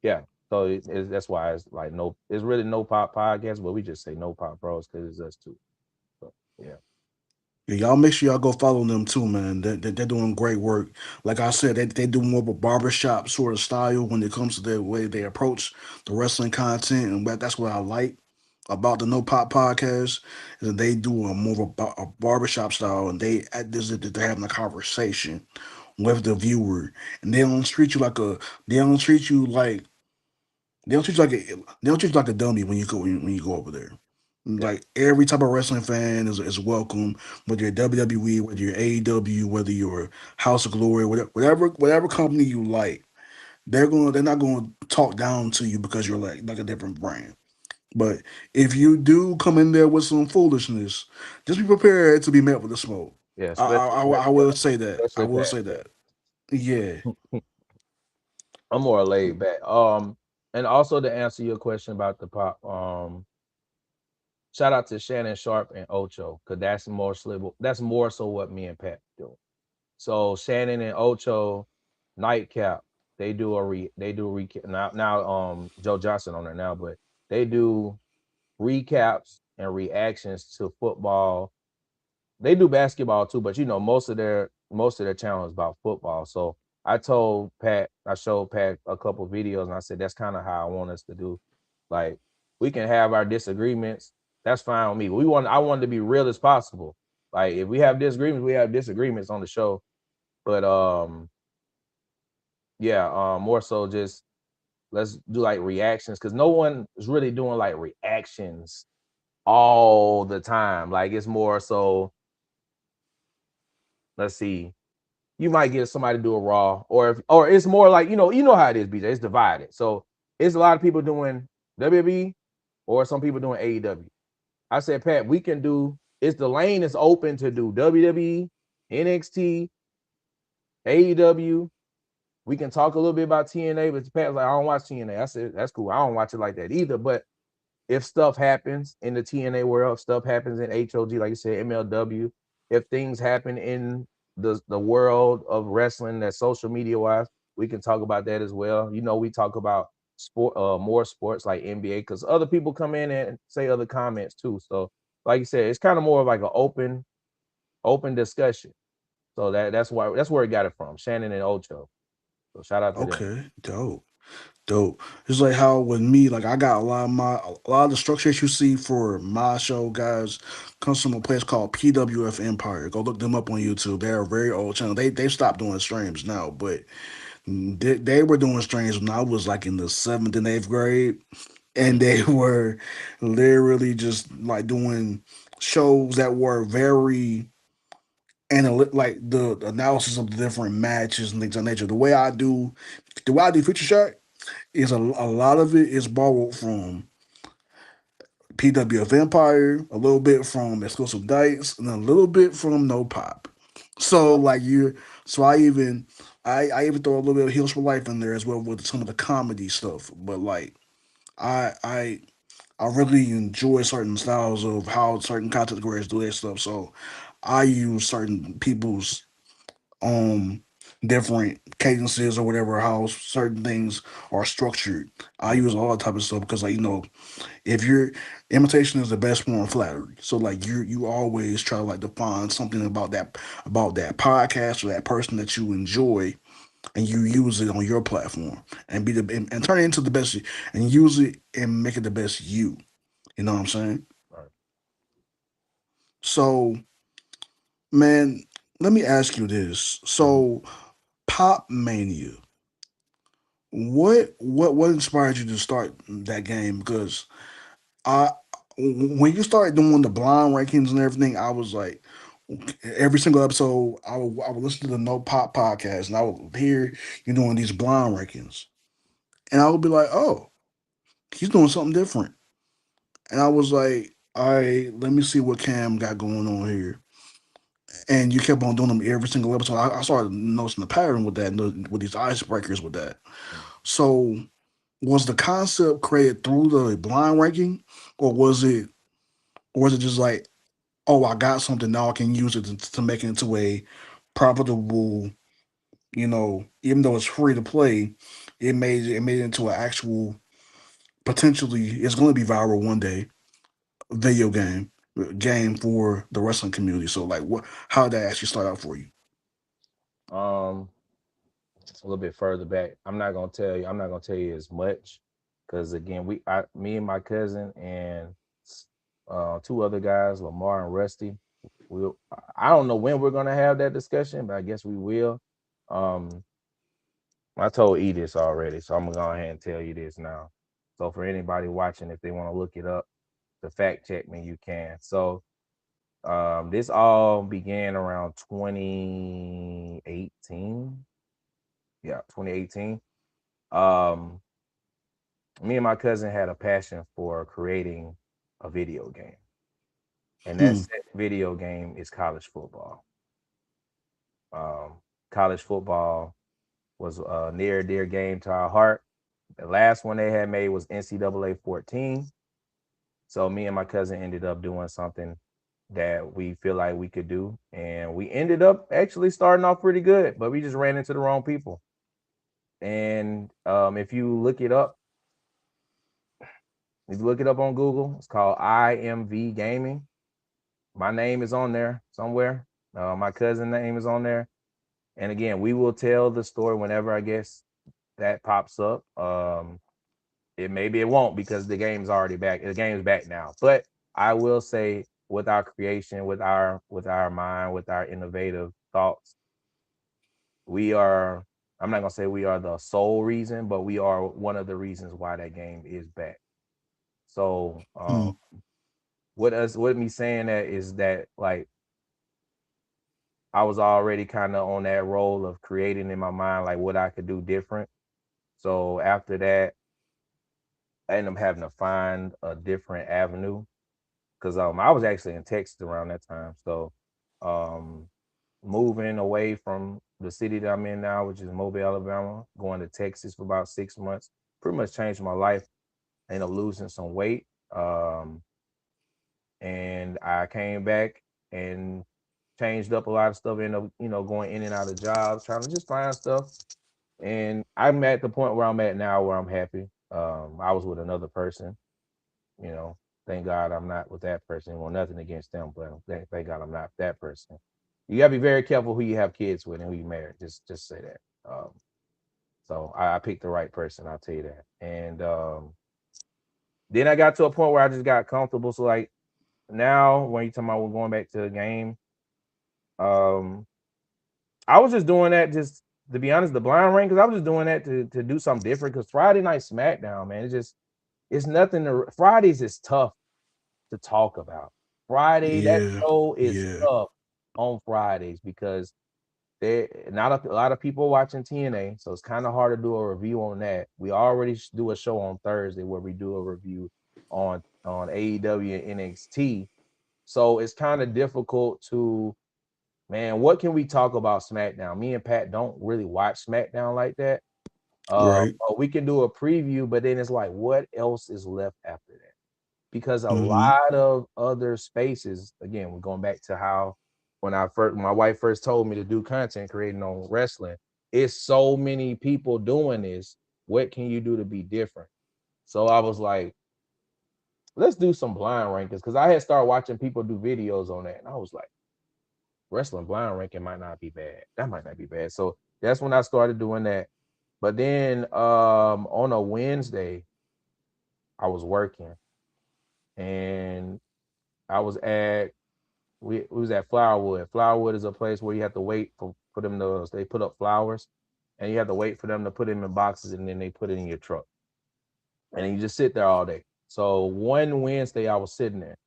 yeah. So that's why it's like it's really no pop podcast, but we just say no pop bros because it's us two. So yeah. Yeah, y'all make sure y'all go follow them too, man. They're doing great work. Like I said, they do more of a barbershop sort of style when it comes to the way they approach the wrestling content, and that's what I like about the No Pop podcast is that they do a more of a barbershop style, and they're having a conversation with the viewer, and they don't treat you like they don't treat you like they don't treat you like a dummy when you go over there. Yeah. Like every type of wrestling fan is welcome, whether you're WWE, whether you're AEW, whether you're House of Glory, whatever company you like, they're not gonna talk down to you because you're like a different brand. But if you do come in there with some foolishness, just be prepared to be met with the smoke. Yeah, I will say that. I especially will Pat. say that. Yeah. I'm more laid back. And also to answer your question about the pop, shout out to Shannon Sharp and Ocho, because that's more so what me and Pat do. So Shannon and Ocho, Nightcap, they do recap now. Joe Johnson on there now, but they do recaps and reactions to football. They do basketball too, but most of their channel is about football. So I showed Pat a couple videos, and I said that's kind of how I want us to do. Like, we can have our disagreements. That's fine with me. I wanted to be real as possible. Like if we have disagreements, we have disagreements on the show. But more so just let's do like reactions because no one is really doing like reactions all the time. Like it's more so, let's see, you might get somebody to do a Raw, or it's more like you know how it is, BJ. It's divided. So it's a lot of people doing WWE, or some people doing AEW. I said, Pat, we can do. It's the lane is open to do WWE, NXT, AEW. We can talk a little bit about TNA, but Pat's like, I don't watch TNA. I said, that's cool. I don't watch it like that either. But if stuff happens in the TNA world, stuff happens in HOG, like you said, MLW, if things happen in the world of wrestling that social media wise, we can talk about that as well. We talk about sport, more sports like NBA, because other people come in and say other comments too. So, like you said, it's kind of more of like an open discussion. So that's where it got it from, Shannon and Ocho. So shout out to them. Okay, dope. It's like how with me, like I got a lot of the structure that you see for my show, guys, comes from a place called PWF Empire. Go look them up on YouTube. They're a very old channel. They stopped doing streams now, but they were doing streams when I was like in the 7th and 8th grade, and they were literally just like doing shows that were very like the analysis of the different matches and things of that nature. The way I do Future Shock is a lot of it is borrowed from PWF Empire, a little bit from Exclusive Dice, and a little bit from No Pop. So like you, so I even throw a little bit of Heals for Life in there as well with some of the comedy stuff. But like I I I really enjoy certain styles of how certain content creators do their stuff. So I use certain people's um different cadences or whatever, how certain things are structured. I use all that type of stuff because like if your imitation is the best form of flattery. So like you always try to like define something about that podcast or that person that you enjoy, and you use it on your platform and and turn it into the best and use it and make it the best you. You know what I'm saying? Right. So man, let me ask you this. Mhm. So Pop Mania, what inspired you to start that game? Because I when you started doing the blind rankings and everything, I was like, every single episode, I would listen to the No Pop podcast, and I would hear you doing these blind rankings, and I would be like, oh, he's doing something different, and I was like, all right, let me see what Cam got going on here, and you kept on doing them every single episode. I started noticing the pattern with that, with these icebreakers with that. So, was the concept created through the blind ranking, or was it just like, oh, I got something now, I can use it to make it into a profitable, even though it's free to play, it made it into an actual, potentially it's going to be viral one day, video game for the wrestling community. So like, how did that actually start out for you? Um, a little bit further back. I'm not gonna tell you. I'm not gonna tell you as much because again, me and my cousin and two other guys, Lamar and Rusty. I don't know when we're gonna have that discussion, but I guess we will. Um, I told E this already, so I'm gonna go ahead and tell you this now. So for anybody watching, if they want to look it up, to fact check me, you can. So this all began around 2018. Yeah, 2018. Um, Me and my cousin had a passion for creating a video game, and that Hmm. said video game is college football. Um, College football was a near dear game to our heart. The last one they had made was NCAA 14. So me and my cousin ended up doing something that we feel like we could do, and we ended up actually starting off pretty good, but we just ran into the wrong people. And if you look it up, if you look it up on Google, it's called IMV Gaming. My name is on there somewhere. My cousin name is on there. And again, we will tell the story whenever I guess that pops up. It maybe it won't because the game's already back. The game's back now. But I will say with our creation, with our mind, with our innovative thoughts, we are. I'm not gonna say we are the sole reason, but we are one of the reasons why that game is back. So, what me saying that is that like I was already kind of on that role of creating in my mind like what I could do different. So after that, I ended up having to find a different avenue because I was actually in Texas around that time. So um, moving away from the city that I'm in now, which is Mobile, Alabama, going to Texas for about 6 months, pretty much changed my life. I ended up losing some weight. And I came back and changed up a lot of stuff, ended up, going in and out of jobs, trying to just find stuff. And I'm at the point where I'm at now where I'm happy. I was with another person, you know. Thank God I'm not with that person. Well, nothing against them, but thank God I'm not that person. You gotta be very careful who you have kids with and who you marry. Just say that. So I picked the right person, I'll tell you that. And then I got to a point where I just got comfortable. So like now when you talking about we're going back to the game, um, I was just doing that just to be honest, the blind rank, because I was just doing that to do something different. Because Friday night SmackDown, man, it's nothing to Fridays is tough to talk about. Friday, that Yeah, show is yeah, tough on Fridays because there not a lot of people watching TNA, so it's kind of hard to do a review on that. We already do a show on Thursday where we do a review on AEW and NXT. So it's kind of difficult to, man, what can we talk about SmackDown? Me and Pat don't really watch SmackDown like that. right. But we can do a preview, but then it's like, what else is left after that? Because a Mm-hmm. lot of other spaces, again, we're going back to how when my wife first told me to do content creating on wrestling, it's so many people doing this. What can you do to be different? So I was like, let's do some blind rankings because I had started watching people do videos on that, and I was like, wrestling blind ranking might not be bad. That might not be bad. So that's when I started doing that. But then on a Wednesday, I was working and I was at we was at Flowerwood. Flowerwood is a place where you have to wait for them to they put up flowers and you have to wait for them to put them in boxes and then they put it in your truck. And then you just sit there all day. So one Wednesday I was sitting there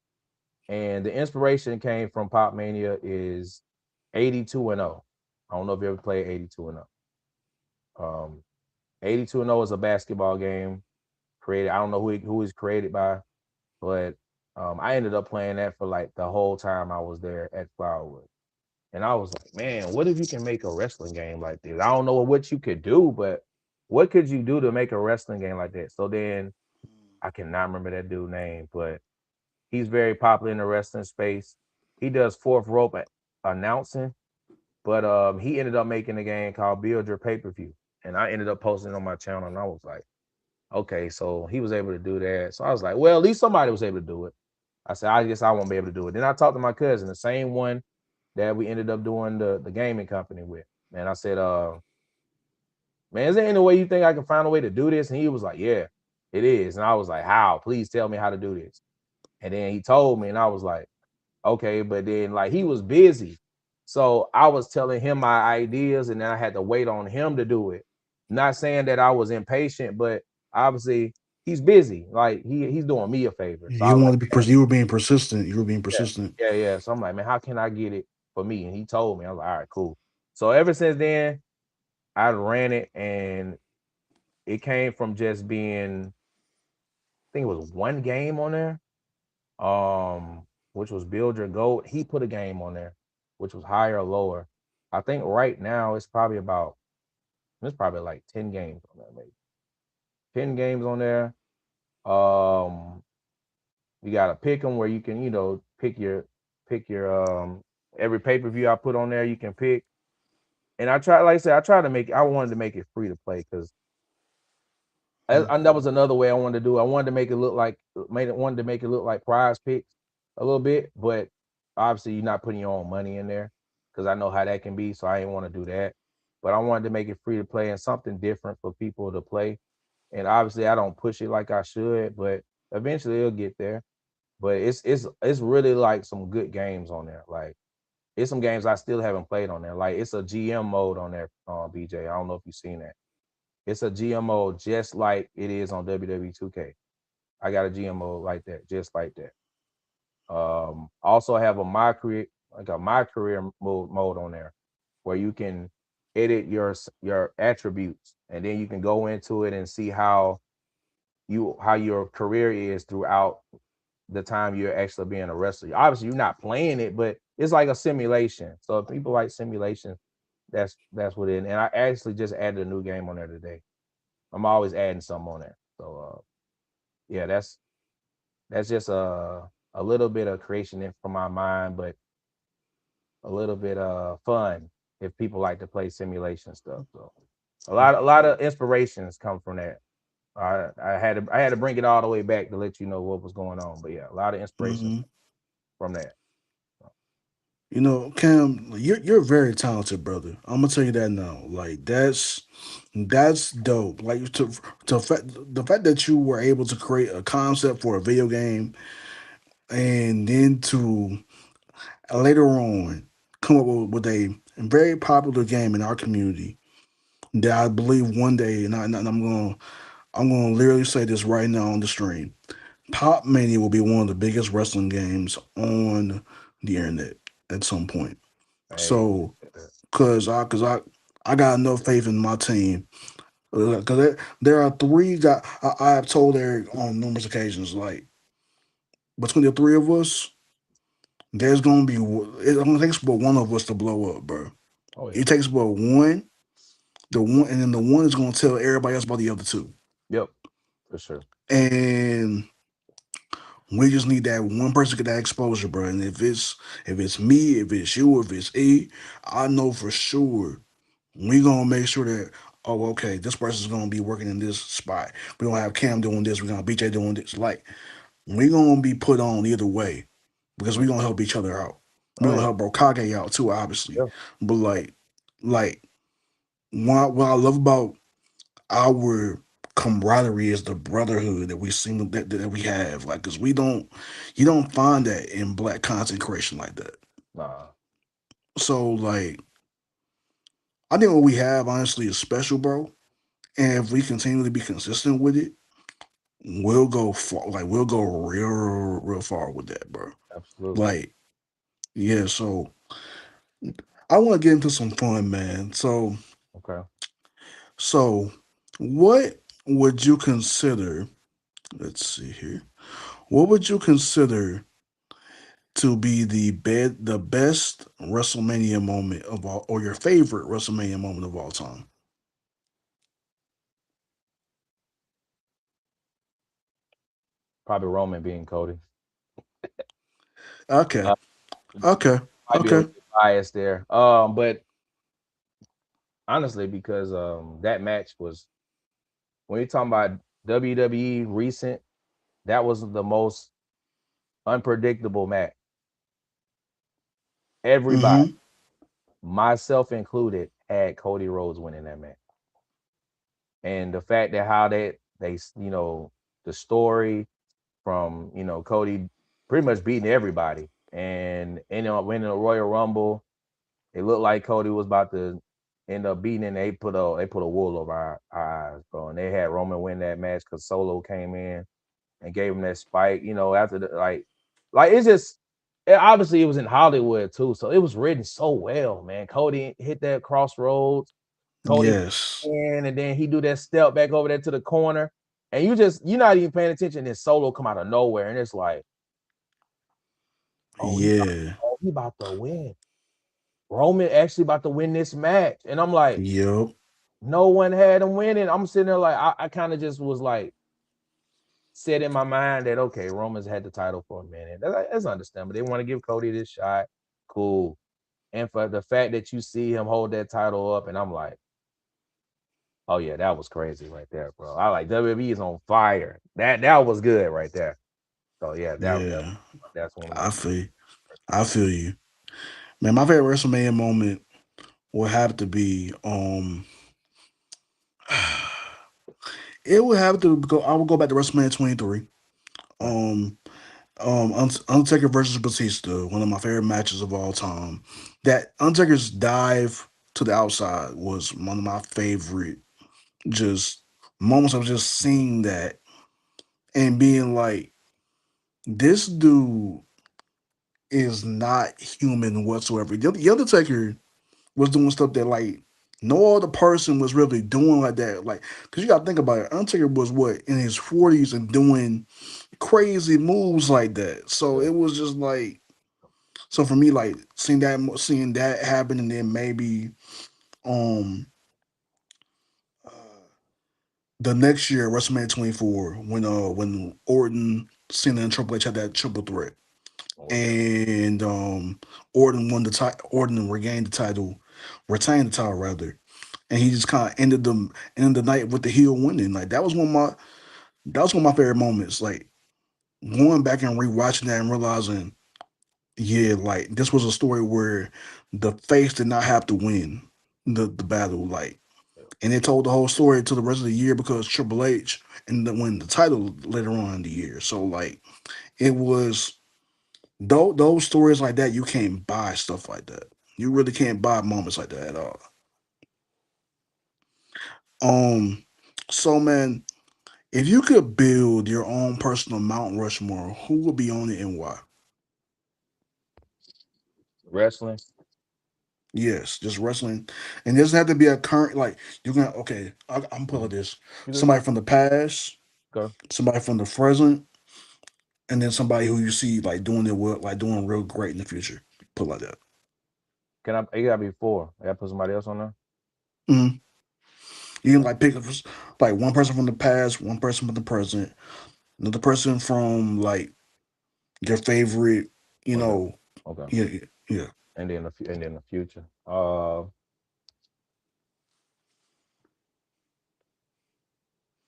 and the inspiration came from Pop Mania is 82 and 0. I don't know if you ever played 82 and 0. 82 and 0 is a basketball game created. I don't know who is created by, but I ended up playing that for like the whole time I was there at Flowerwood. And I was like, man, what if you can make a wrestling game like this? I don't know what you could do, but what could you do to make a wrestling game like that? So then I cannot remember that dude's name, but he's very popular in the wrestling space. He does fourth rope announcing, but he ended up making a game called Build Your Pay-Per-View. And I ended up posting it on my channel and I was like, okay, so he was able to do that. So I was like, well, at least somebody was able to do it. I said, I guess I won't be able to do it. Then I talked to my cousin, the same one that we ended up doing the gaming company with. And I said, man, is there any way you think I can find a way to do this? And he was like, yeah, it is. And I was like, how? Please tell me how to do this. And then he told me, and I was like, okay. But then like he was busy. So I was telling him my ideas, and then I had to wait on him to do it. Not saying that I was impatient, but obviously he's busy. Like he's doing me a favor. So I You was want like, to be you were being persistent. You were being persistent. yeah. So I'm like, man, how can I get it for me? And he told me. I was like, all right, cool. So ever since then, I ran it, and it came from just being, I think it was one game on there, which was Build Your Goat. He put a game on there, which was higher or lower. I think right now it's probably like 10 games on there, maybe 10 games on there. Um, you gotta pick them where you can, pick your every pay-per-view I put on there, you can pick. And I try, like I said, I wanted to make it free to play because and that was another way I wanted to do it. I wanted to make it look like prize picks a little bit, but obviously you're not putting your own money in there because I know how that can be. So I didn't want to do that. But I wanted to make it free to play and something different for people to play. And obviously I don't push it like I should, but eventually it'll get there. but it's really like some good games on there. Like it's some games I still haven't played on there. Like it's a GM mode on there, BJ. I don't know if you've seen that. It's a GM mode just like it is on WWE 2K. I got a GM mode like that, just like that. Also have a my career mode on there where you can edit your attributes, and then you can go into it and see how your career is throughout the time you're actually being a wrestler. Obviously, you're not playing it, but it's like a simulation. So if people like simulation, that's what it is. And I actually just added a new game on there today. I'm always adding something on there. So yeah, that's just a little bit of creation from my mind, but a little bit fun if people like to play simulation stuff. So a lot of inspirations come from that. I had to bring it all the way back to let you know what was going on. But yeah, a lot of inspirations Hmm. from that. You know, Cam, you're very talented, brother. I'm gonna tell you that now. Like that's dope. Like the fact that you were able to create a concept for a video game and then to later on come up with a very popular game in our community that I believe one day, and I'm gonna literally say this right now on the stream. Pop Mania will be one of the biggest wrestling games on the internet at some point. Hey, So, cause I got enough faith in my team. Cause there are three guys I have told Eric on numerous occasions, like between the three of us, there's gonna be it only takes but one of us to blow up, bro. oh yeah, It takes but one, the one, and then the one is gonna tell everybody else about the other two, yep, for sure. and we just need that one person to get that exposure, bro. And if it's me, if it's you, if it's E, I know for sure we gonna make sure that, oh, okay, this person's gonna be working in this spot. We gonna have Cam doing this. We gonna have BJ doing this. Like we gonna be put on either way because we Mhm. gonna help each other out. We Oh gonna yeah, help Brokage out too, obviously. yeah, But like what I love about our camaraderie is the brotherhood that we seem that we have. Like, cause you don't find that in black content creation like that. nah, So like, I think what we have honestly is special, bro. And if we continue to be consistent with it, we'll go far. Like, we'll go real far with that, bro. absolutely. Like, yeah. So I want to get into some fun, man. Okay, So what would you consider? Let's see here. What would you consider to be the best WrestleMania moment of all, or your favorite WrestleMania moment of all time? probably Roman being Cody. Okay, Uh, okay, might be a okay. little biased there. But honestly, because that match was when you're talking about WWE recent, that was the most unpredictable match. Everybody, Mm-hmm. myself included, had Cody Rhodes winning that match. And the fact that how they the story from Cody pretty much beating everybody and winning the Royal Rumble, it looked like Cody was about to end up beating, and they put a wool over our eyes, bro. And they had Roman win that match because Solo came in and gave him that spike. After the like it's just obviously it was in Hollywood too, so it was written so well, man. Cody hit that crossroads. Cody Yes. in, and then he do that step back over there to the corner, and you're not even paying attention. And Solo come out of nowhere, and it's like, oh, Yeah. he about to win. Roman actually about to win this match, and I'm like, Yep. no one had him winning. I'm sitting there like, I kind of just was like, said in my mind that okay, Roman's had the title for a minute. That's understandable. They want to give Cody this shot, cool. And for the fact that you see him hold that title up, and I'm like, oh yeah, that was crazy right there, bro. I like WWE is on fire. That was good right there. So yeah, Yeah. that's one of my I feel. I feel you, man. My favorite WrestleMania moment will have to be it would have to go. I would go back to WrestleMania 23. right. Um, Undertaker versus Batista, one of my favorite matches of all time. That Undertaker's dive to the outside was one of my favorite just moments of just seeing that and being like, this dude is not human whatsoever. The Undertaker was doing stuff that like no other person was really doing like that. Like, cause you gotta think about it. Undertaker was what in his 40s and doing crazy moves like that. So Yeah. it was just like, so for me, like seeing that happen, and then maybe um uh, the next year WrestleMania 24 when Orton, Cena, and Triple H had that triple threat, Oh yeah. and Orton won the title. Orton regained the title, retained the title rather, and he just kind of ended the night with the heel winning. Like that was one of my favorite moments. Like going back and rewatching that and realizing, yeah, like this was a story where the face did not have to win the battle. Like, and it told the whole story to the rest of the year because Triple H and win the title later on in the year. So like it was those stories like that. You can't buy stuff like that. You really can't buy moments like that at all. Um, so man, if you could build your own personal Mount Rushmore, who would be on it and why? Wrestling. Yes, just wrestling, and it doesn't have to be a current. Like you're gonna okay. I'm pulling Mhm. this. You good, Somebody go. from the past, Go. somebody from the present, and then somebody who you see like doing it well, like doing real great in the future. Put it like that. Can I? It gotta be four. I gotta put somebody else on there. Mhm. You can Uh, like pick like one person from the past, one person from the present, another person from like your favorite. You Okay. know, Okay. yeah, yeah. Yeah. And then the future.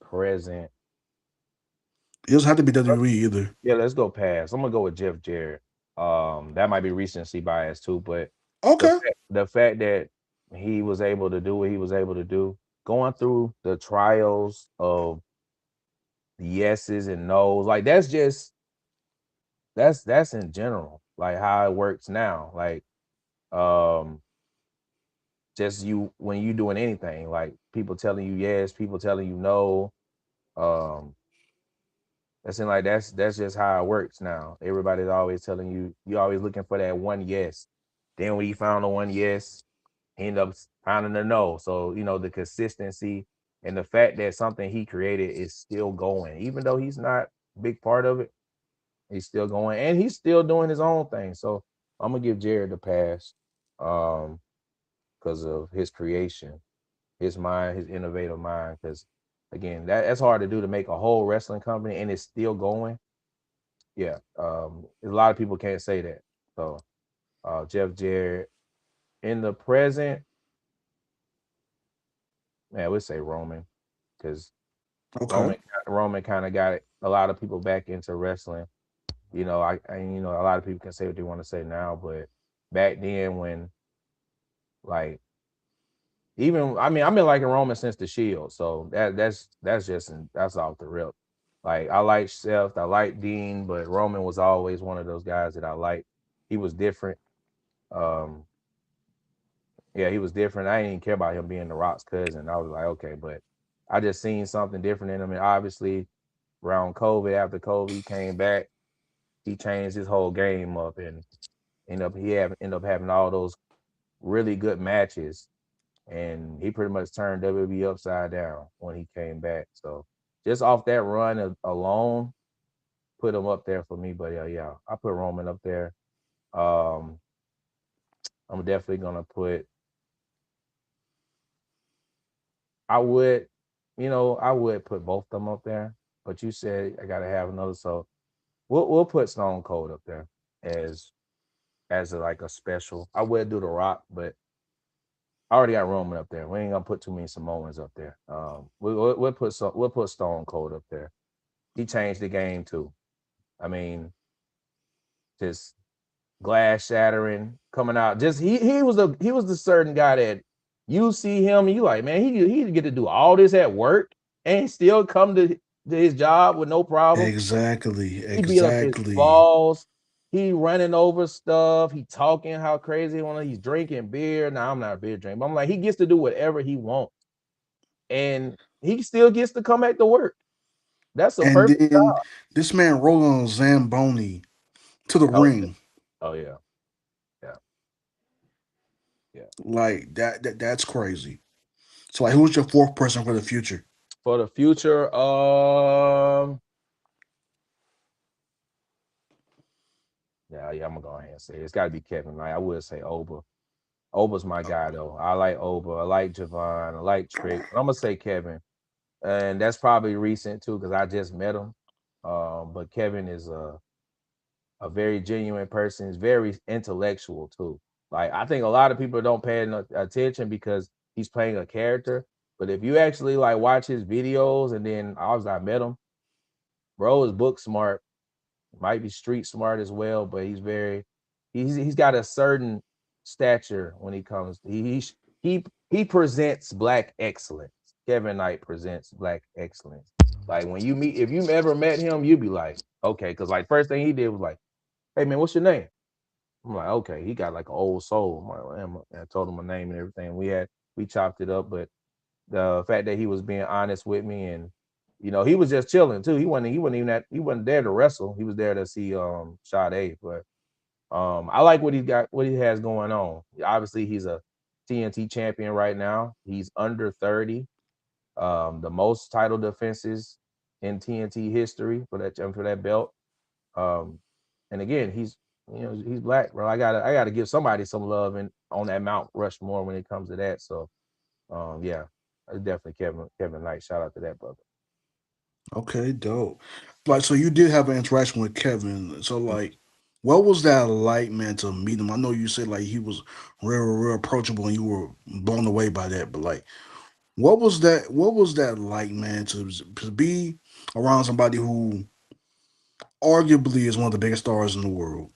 Present. It doesn't have to be WWE either. Yeah, let's go past. I'm gonna go with Jeff Jarrett. That might be recency bias too, but Okay. the fact that he was able to do what he was able to do, going through the trials of the yeses and nos, like that's in general, like how it works now. Like um just you when you doing anything, like people telling you yes, people telling you no. Um That's in like that's just how it works now. Everybody's always telling you you're always looking for that one yes. Then when you found the one yes, end up finding a no. So the consistency and the fact that something he created is still going, even though he's not a big part of it, he's still going and he's still doing his own thing. So I'm gonna give Jared the pass, um, because of his creation, his mind, his innovative mind. Because again, that's hard to do to make a whole wrestling company and it's still going. Yeah, a lot of people can't say that. So, Jeff Jarrett in the present, man, we say Roman because Okay. Roman kind of got a lot of people back into wrestling. A lot of people can say what they want to say now, but back then when like even I mean I've been liking Roman since the Shield, so that's off the rip. Like I like Seth, I like Dean, but Roman was always one of those guys that I liked. He was different. Um, Yeah, he was different. I didn't even care about him being The Rock's cousin. I was like, okay, but I just seen something different in him. And obviously, around COVID, after COVID, he came back. He changed his whole game up, and ended up having all those really good matches. And he pretty much turned WWE upside down when he came back. So just off that run alone, put him up there for me. But yeah, I put Roman up there. Um, I'm definitely gonna put I would, I would put both of them up there, but you said I gotta have another, so we'll put Stone Cold up there as like a special. I would do The Rock, but I already got Roman up there. We ain't gonna put too many Samoans up there. We'll put Stone Cold up there. He changed the game too. I mean, just glass shattering, coming out. Just he was the certain guy that you see him and you like, man, he get to do all this at work and still come to his job with no problem. Exactly. He beat up his Exactly. balls. He running over stuff. He talking how crazy when he's drinking beer. Now I'm not a beer drinker, but I'm like, he gets to do whatever he wants. And he still gets to come back to work. That's a And perfect then job. this man rolled on Zamboni to the Oh, ring. oh yeah. Yeah. Yeah. Like that's crazy. So like who's your fourth person for the future? For the future, yeah, I'm gonna go ahead and say it's gotta be Kevin. Like I would say Oba. Oba's my guy though. I like Oba. I like Javon. I like Trick. But I'm gonna say Kevin. And that's probably recent too, because I just met him. But Kevin is a very genuine person. He's very intellectual too. Like I think a lot of people don't pay attention because he's playing a character. But if you actually like watch his videos, and then obviously I met him, bro is book smart, might be street smart as well, but he's got a certain stature when he comes. He presents black excellence. Kevin Knight presents black excellence. Like when you meet, if you've ever met him, you'd be like, okay, because like first thing he did was like, hey man, what's your name? I'm like, okay, he got like an old soul. I'm like, well, I told him my name and everything. We chopped it up, but the fact that he was being honest with me, and he was just chilling too. He wasn't there to wrestle. He was there to see Sade. But I like what he has going on. Obviously, he's a TNT champion right now. He's under 30. The most title defenses in TNT history for that belt. Um, and again, he's black, bro. I gotta give somebody some love on that Mount Rushmore when it comes to that. So yeah, definitely Kevin Knight. Shout out to that brother. Okay, dope. Like so you did have an interaction with Kevin. So like what was that like, man, to meet him? I know you said like he was real approachable and you were blown away by that, but like what was that like, man, to be around somebody who arguably is one of the biggest stars in the world,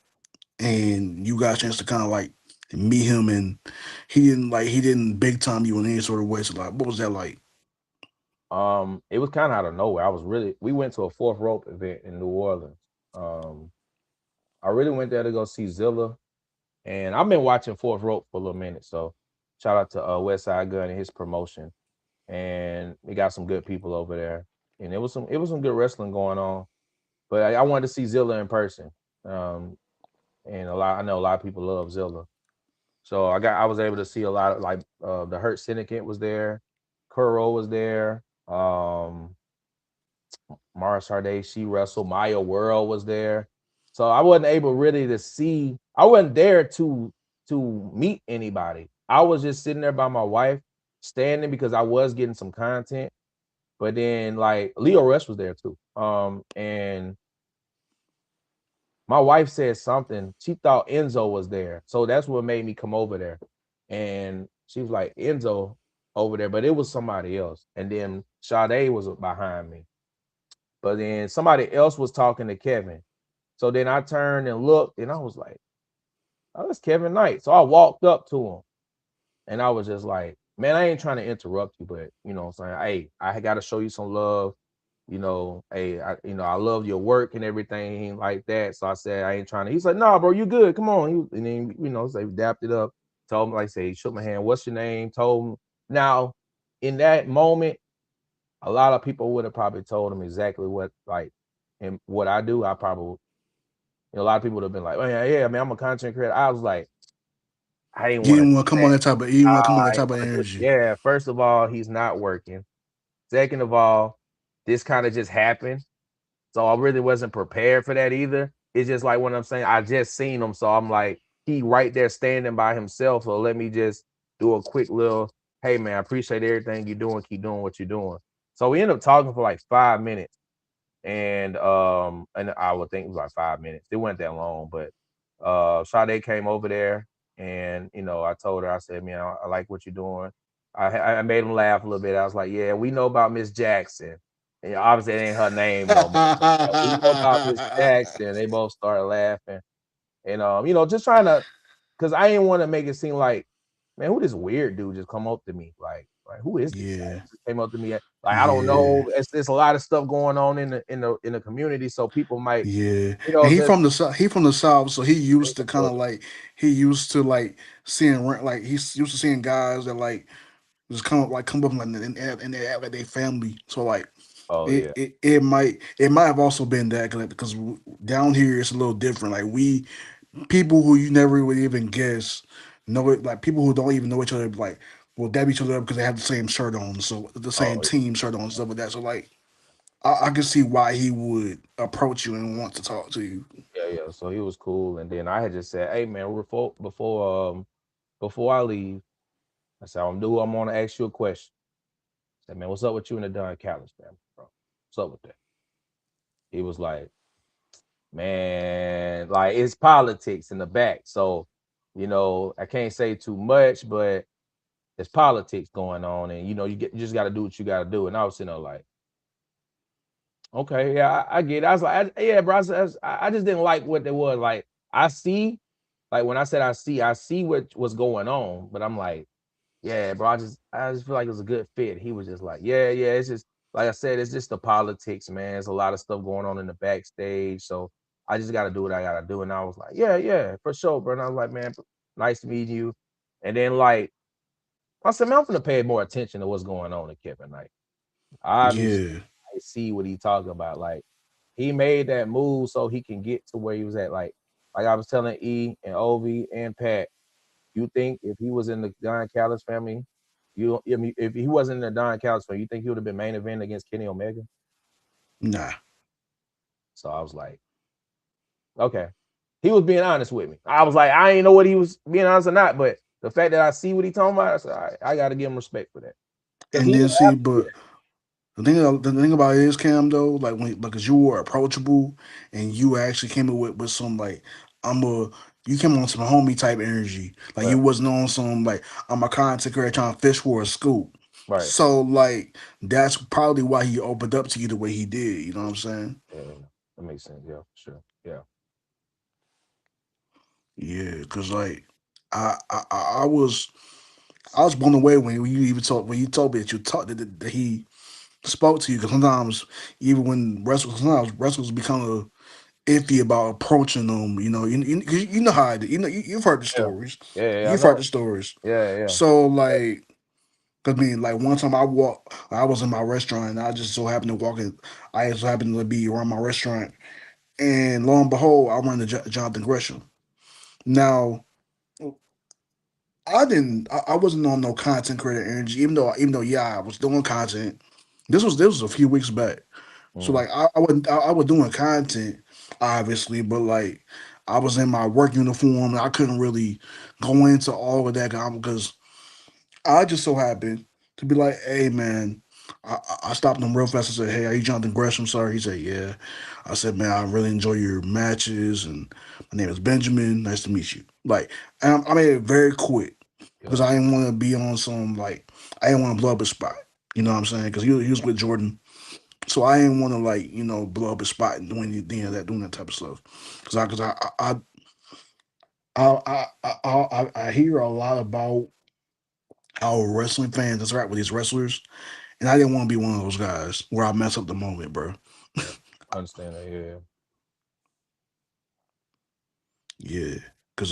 and you got a chance to kind of like meet him, and he didn't big time you in any sort of way. So like, what was that like? It was kind of out of nowhere. We went to a fourth rope event in New Orleans. Um, I really went there to go see Zilla, and I've been watching fourth rope for a little minute. So shout out to West Side Gun and his promotion, and we got some good people over there, and it was some good wrestling going on. But I wanted to see Zilla in person. Um, and I know a lot of people love Zilla. So I was able to see a lot of like the Hurt Syndicate was there, Kuro was there, Mara Sade, she wrestled, Maya World was there. So I wasn't able really to see, I wasn't there to meet anybody. I was just sitting there by my wife, standing because I was getting some content. But then like Leo Rush was there too. And my wife said something. She thought Enzo was there. So that's what made me come over there. And she was like, Enzo over there, but it was somebody else. And then Sade was behind me. But then somebody else was talking to Kevin. So then I turned and looked and I was like, oh, that's Kevin Knight. So I walked up to him and I was just like, man, I ain't trying to interrupt you, but you know what I'm saying? Hey, I got to show you some love. Hey, I love your work and everything like that. So I said, I ain't trying to. He's like, nah, bro, you good. Come on. And then, so he dapped it up, told him, like, say, he shook my hand. What's your name? Told him. Now, in that moment, a lot of people would have probably told him exactly what, like, and what I do. I probably, a lot of people would have been like, oh, yeah, man, I'm a content creator. I was like, I didn't You want to didn't do want to come that. on that type of you didn't want to come on that I didn't type of want to do energy. Yeah, first of all, he's not working. Second of all, this kind of just happened. So I really wasn't prepared for that either. It's just like what I'm saying. I just seen him. So I'm like, he right there standing by himself. So let me just do a quick little, hey man, I appreciate everything you're doing. Keep doing what you're doing. So we ended up talking for like 5 minutes. And I would think it was like 5 minutes. It wasn't that long, but Sade came over there and I told her, I said, man, I like what you're doing. I made him laugh a little bit. I was like, yeah, we know about Miss Jackson. And obviously it ain't her name no more. But, we know about Miss Jackson. They both started laughing. And just trying to, because I didn't want to make it seem like, man, who this weird dude just come up to me? Like who is this guy? Yeah. He just came up to me. Like I don't Yeah, know. It's a lot of stuff going on in the community, so people might, yeah. you know, And he just from the south. He from the south, so he used to kind oh of like he used to like seeing like he's used to seeing guys that like just come up and they act like they family. So like yeah, it might have also been that because down here it's a little different. Like we people who you never would even guess know it. Like people who don't even know each other like will dab each other up because they have the same shirt on, so the same oh team shirt on and stuff like that. So like I can see why he would approach you and want to talk to you. yeah. So he was cool, and then I had just said, "Hey man, before I leave, I said I'm new. I'm gonna ask you a question." I said, "Man, what's up with you and the Don Callis family, bro? What's up with that?" He was like, "Man, like it's politics in the back, so you know I can't say too much, but there's politics going on, and you know you just got to do what you got to do." And I was sitting there like, "Okay, yeah, I get it." I was like, "Yeah, bro." I just didn't like what there was. Like I see, like when I said I see what's going on, but I'm like, yeah, bro. I just feel like it was a good fit. He was just like, yeah. It's just like I said, it's just the politics, man. There's a lot of stuff going on in the backstage, so I just got to do what I got to do. And I was like, yeah, for sure, bro. And I was like, man, nice meeting you. And then like I said, man, I'm gonna pay more attention to what's going on in Kevin. Like obviously, Yeah, I see what he talking about. Like he made that move so he can get to where he was at. Like I was telling E and Ovi and Pat. You think if he was in the Don Callis family, I mean, if he wasn't in the Don Callis family, you think he would have been main event against Kenny Omega? nah. So I was like, okay. He was being honest with me. I was like, I ain't know what he was being honest or not, but the fact that I see what he talking about, I said, all right, I got to give him respect for that because And he then didn't see, have to do but that. the thing about it is, Cam, though, like when because you were approachable and you actually came in with some like I'm a you came on some homie type energy. Like Right, you wasn't on some like I'm a content creator trying to fish for a scoop. right. So like that's probably why he opened up to you the way he did. You know what I'm saying? Yeah, that makes sense. Yeah, for sure. Yeah. Yeah, cause like I was blown away when you even told when you told me that you talked that he spoke to you. Because sometimes even when sometimes wrestlers become iffy about approaching them. You know, you know how I do. You know, you've heard the Yeah. stories. Yeah, I You've heard know. the stories. Yeah. So like, I mean, like one time I was in my restaurant and I just so happened to walk in. I just happened to be around my restaurant, and lo and behold, I run into Jonathan Gresham. Now, I wasn't on no content creator energy, even though yeah, I was doing content. This was a few weeks back. So Mm, like I was doing content, obviously, but like I was in my work uniform and I couldn't really go into all of that because I just so happened to be like, hey man, I stopped him real fast and said, hey, are you Jonathan Gresham? Sorry. He said, yeah. I said, man, I really enjoy your matches and my name is Benjamin. Nice to meet you. Like, and I made it very quick because yeah. I didn't want to be on some like I didn't want to blow up his spot. You know what I'm saying? Because he was with Jordan, so I didn't want to like blow up his spot and doing that type of stuff. Because I hear a lot about how wrestling fans interact with these wrestlers, and I didn't want to be one of those guys where I mess up the moment, bro. Yeah. I understand that. Yeah. Yeah, because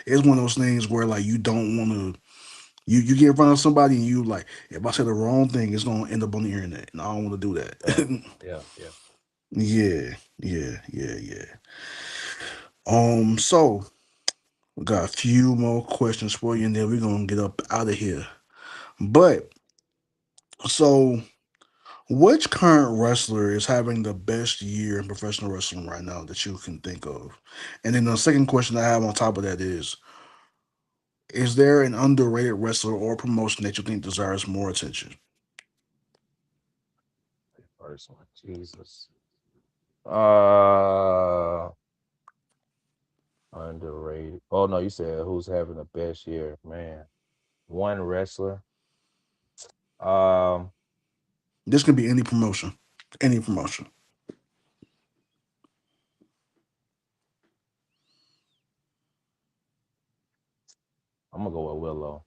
it's one of those things where like you don't want to. You get in front of somebody and you like, if I say the wrong thing, it's gonna end up on the internet, and I don't want to do Yeah. that. Yeah. Yeah. So we got a few more questions for you, and then we're gonna get up out of here. But so, which current wrestler is having the best year in professional wrestling right now that you can think of? And then the second question I have on top of that is there an underrated wrestler or promotion that you think deserves more attention? First one. Jesus. Uh Underrated. Oh no, you said who's having the best year, man. One wrestler. Um, This can be any promotion, any promotion. I'm gonna go with Willow.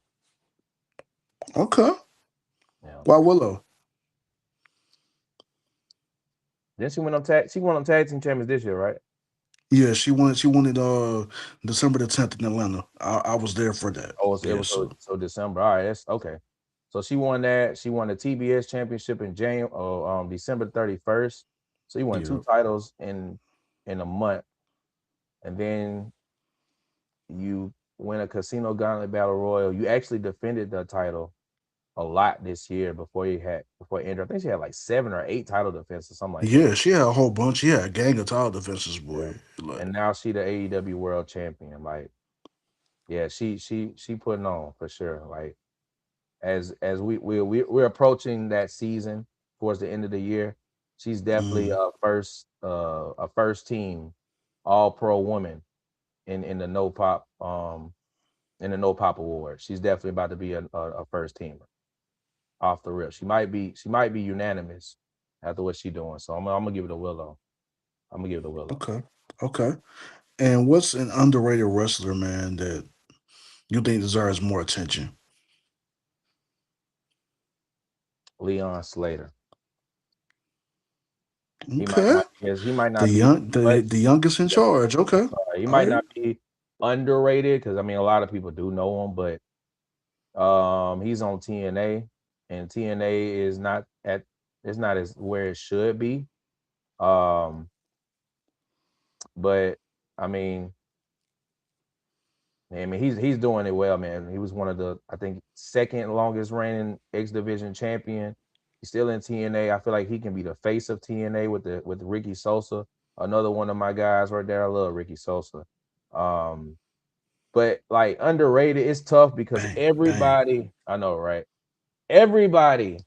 Okay, Yeah. why Willow? Then she won them tag. She won them tag team champions this year, right? Yeah, she won it. She won it. December the 10th in Atlanta. I was there for that. Oh, it Yeah. was so December. All right, that's okay. So she won that. She won the TBS championship in December 31st. So you won Yeah. 2 titles in a month, and then you win a Casino Gauntlet Battle Royal. You actually defended the title a lot this year before you entered. I think she had like 7 or 8 title defenses, something like that. Yeah, she had a whole bunch. She had a gang of title defenses, Yeah. boy. Like, And now she the AEW World Champion. Like, yeah, she putting on for sure. Like, as we're approaching that season towards the end of the year, she's definitely mm, a first team all pro woman in the no pop award. She's definitely about to be a first teamer off the rip. She might be unanimous after what she's doing. So I'm gonna give it a Willow. I'm gonna give it a Willow. okay, okay. And what's an underrated wrestler, man, that you think deserves more attention? Leon Slater. He might Okay, not be as he might not be much. the youngest in Yeah, charge. Okay, he all might right. not be underrated because I mean a lot of people do know him, but he's on TNA, and TNA is not at it's not as where it should be. Um, but I mean, he's doing it well, man. He was one of the I think second longest reigning X Division champion. He's still in TNA. I feel like he can be the face of TNA with Ricky Sosa, another one of my guys right there. I love Ricky Sosa. Um, but like underrated, it's tough because Bang, bang. everybody I know, right? Everybody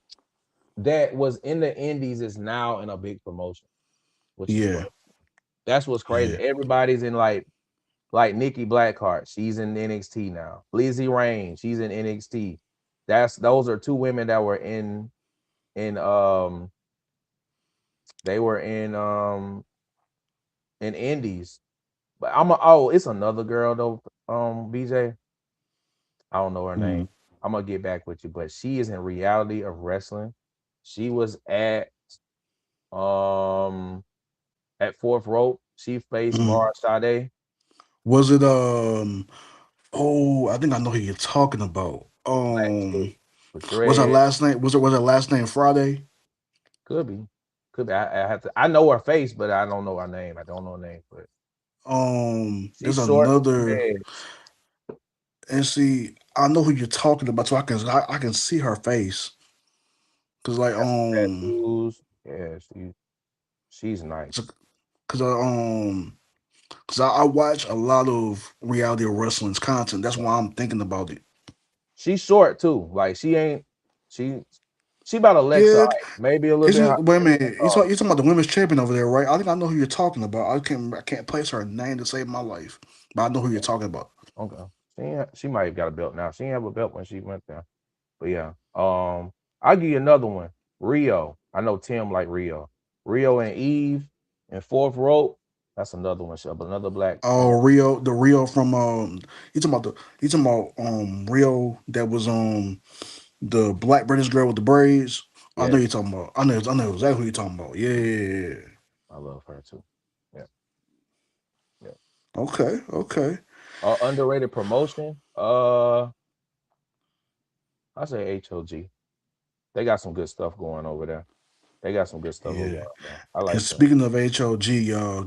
that was in the indies is now in a big promotion, which is Yeah, crazy. That's what's crazy. yeah. Everybody's in like Nikki Blackheart, she's in NXT now. Lizzie Rain, she's in NXT. Those are 2 women that were in they were in indies. But it's another girl though, BJ. I don't know her name. Mm, I'm gonna get back with you, but she is in Reality of Wrestling. She was um at Fourth Rope. She faced mm. Mara Sade. Was it Oh, I think I know who you're talking about. Black chick with Was her dread. last name? Was her last name Friday? Could be. Could be. I have to. I know her face, but I don't know her name. I don't know her name, but There's she's short with another. dreads. And see, I know who you're talking about, so I can see her face. Cause like Got some tattoos. Yeah, she's nice. cause I cause I watch a lot of reality wrestling's content. That's why I'm thinking about it. She's short too. Like she she about Alexa Yeah, height, maybe a little bit isn't high, wait a maybe a little minute? You're taller. talking about the women's champion over there, right? I think I know who you're talking about. I can't place her name to save my life, but I know who you're talking about. Okay. She might have got a belt now. She didn't have a belt when she went there. But yeah. I'll give you another one. Rio. I know Tim like Rio. Rio and Eve and Fourth Rope. That's another one. Another black woman. Oh, Rio, the Rio from you talking about Rio that was the black British girl with the braids. I know Yeah, you're talking about. I know exactly who you're talking about. Yeah, yeah, yeah. I love her too. Yeah, yeah. Okay, okay. Underrated promotion. I say HOG. They got some good stuff going over there. They got some good stuff going Yeah. on there. I And like them. speaking of HOG, y'all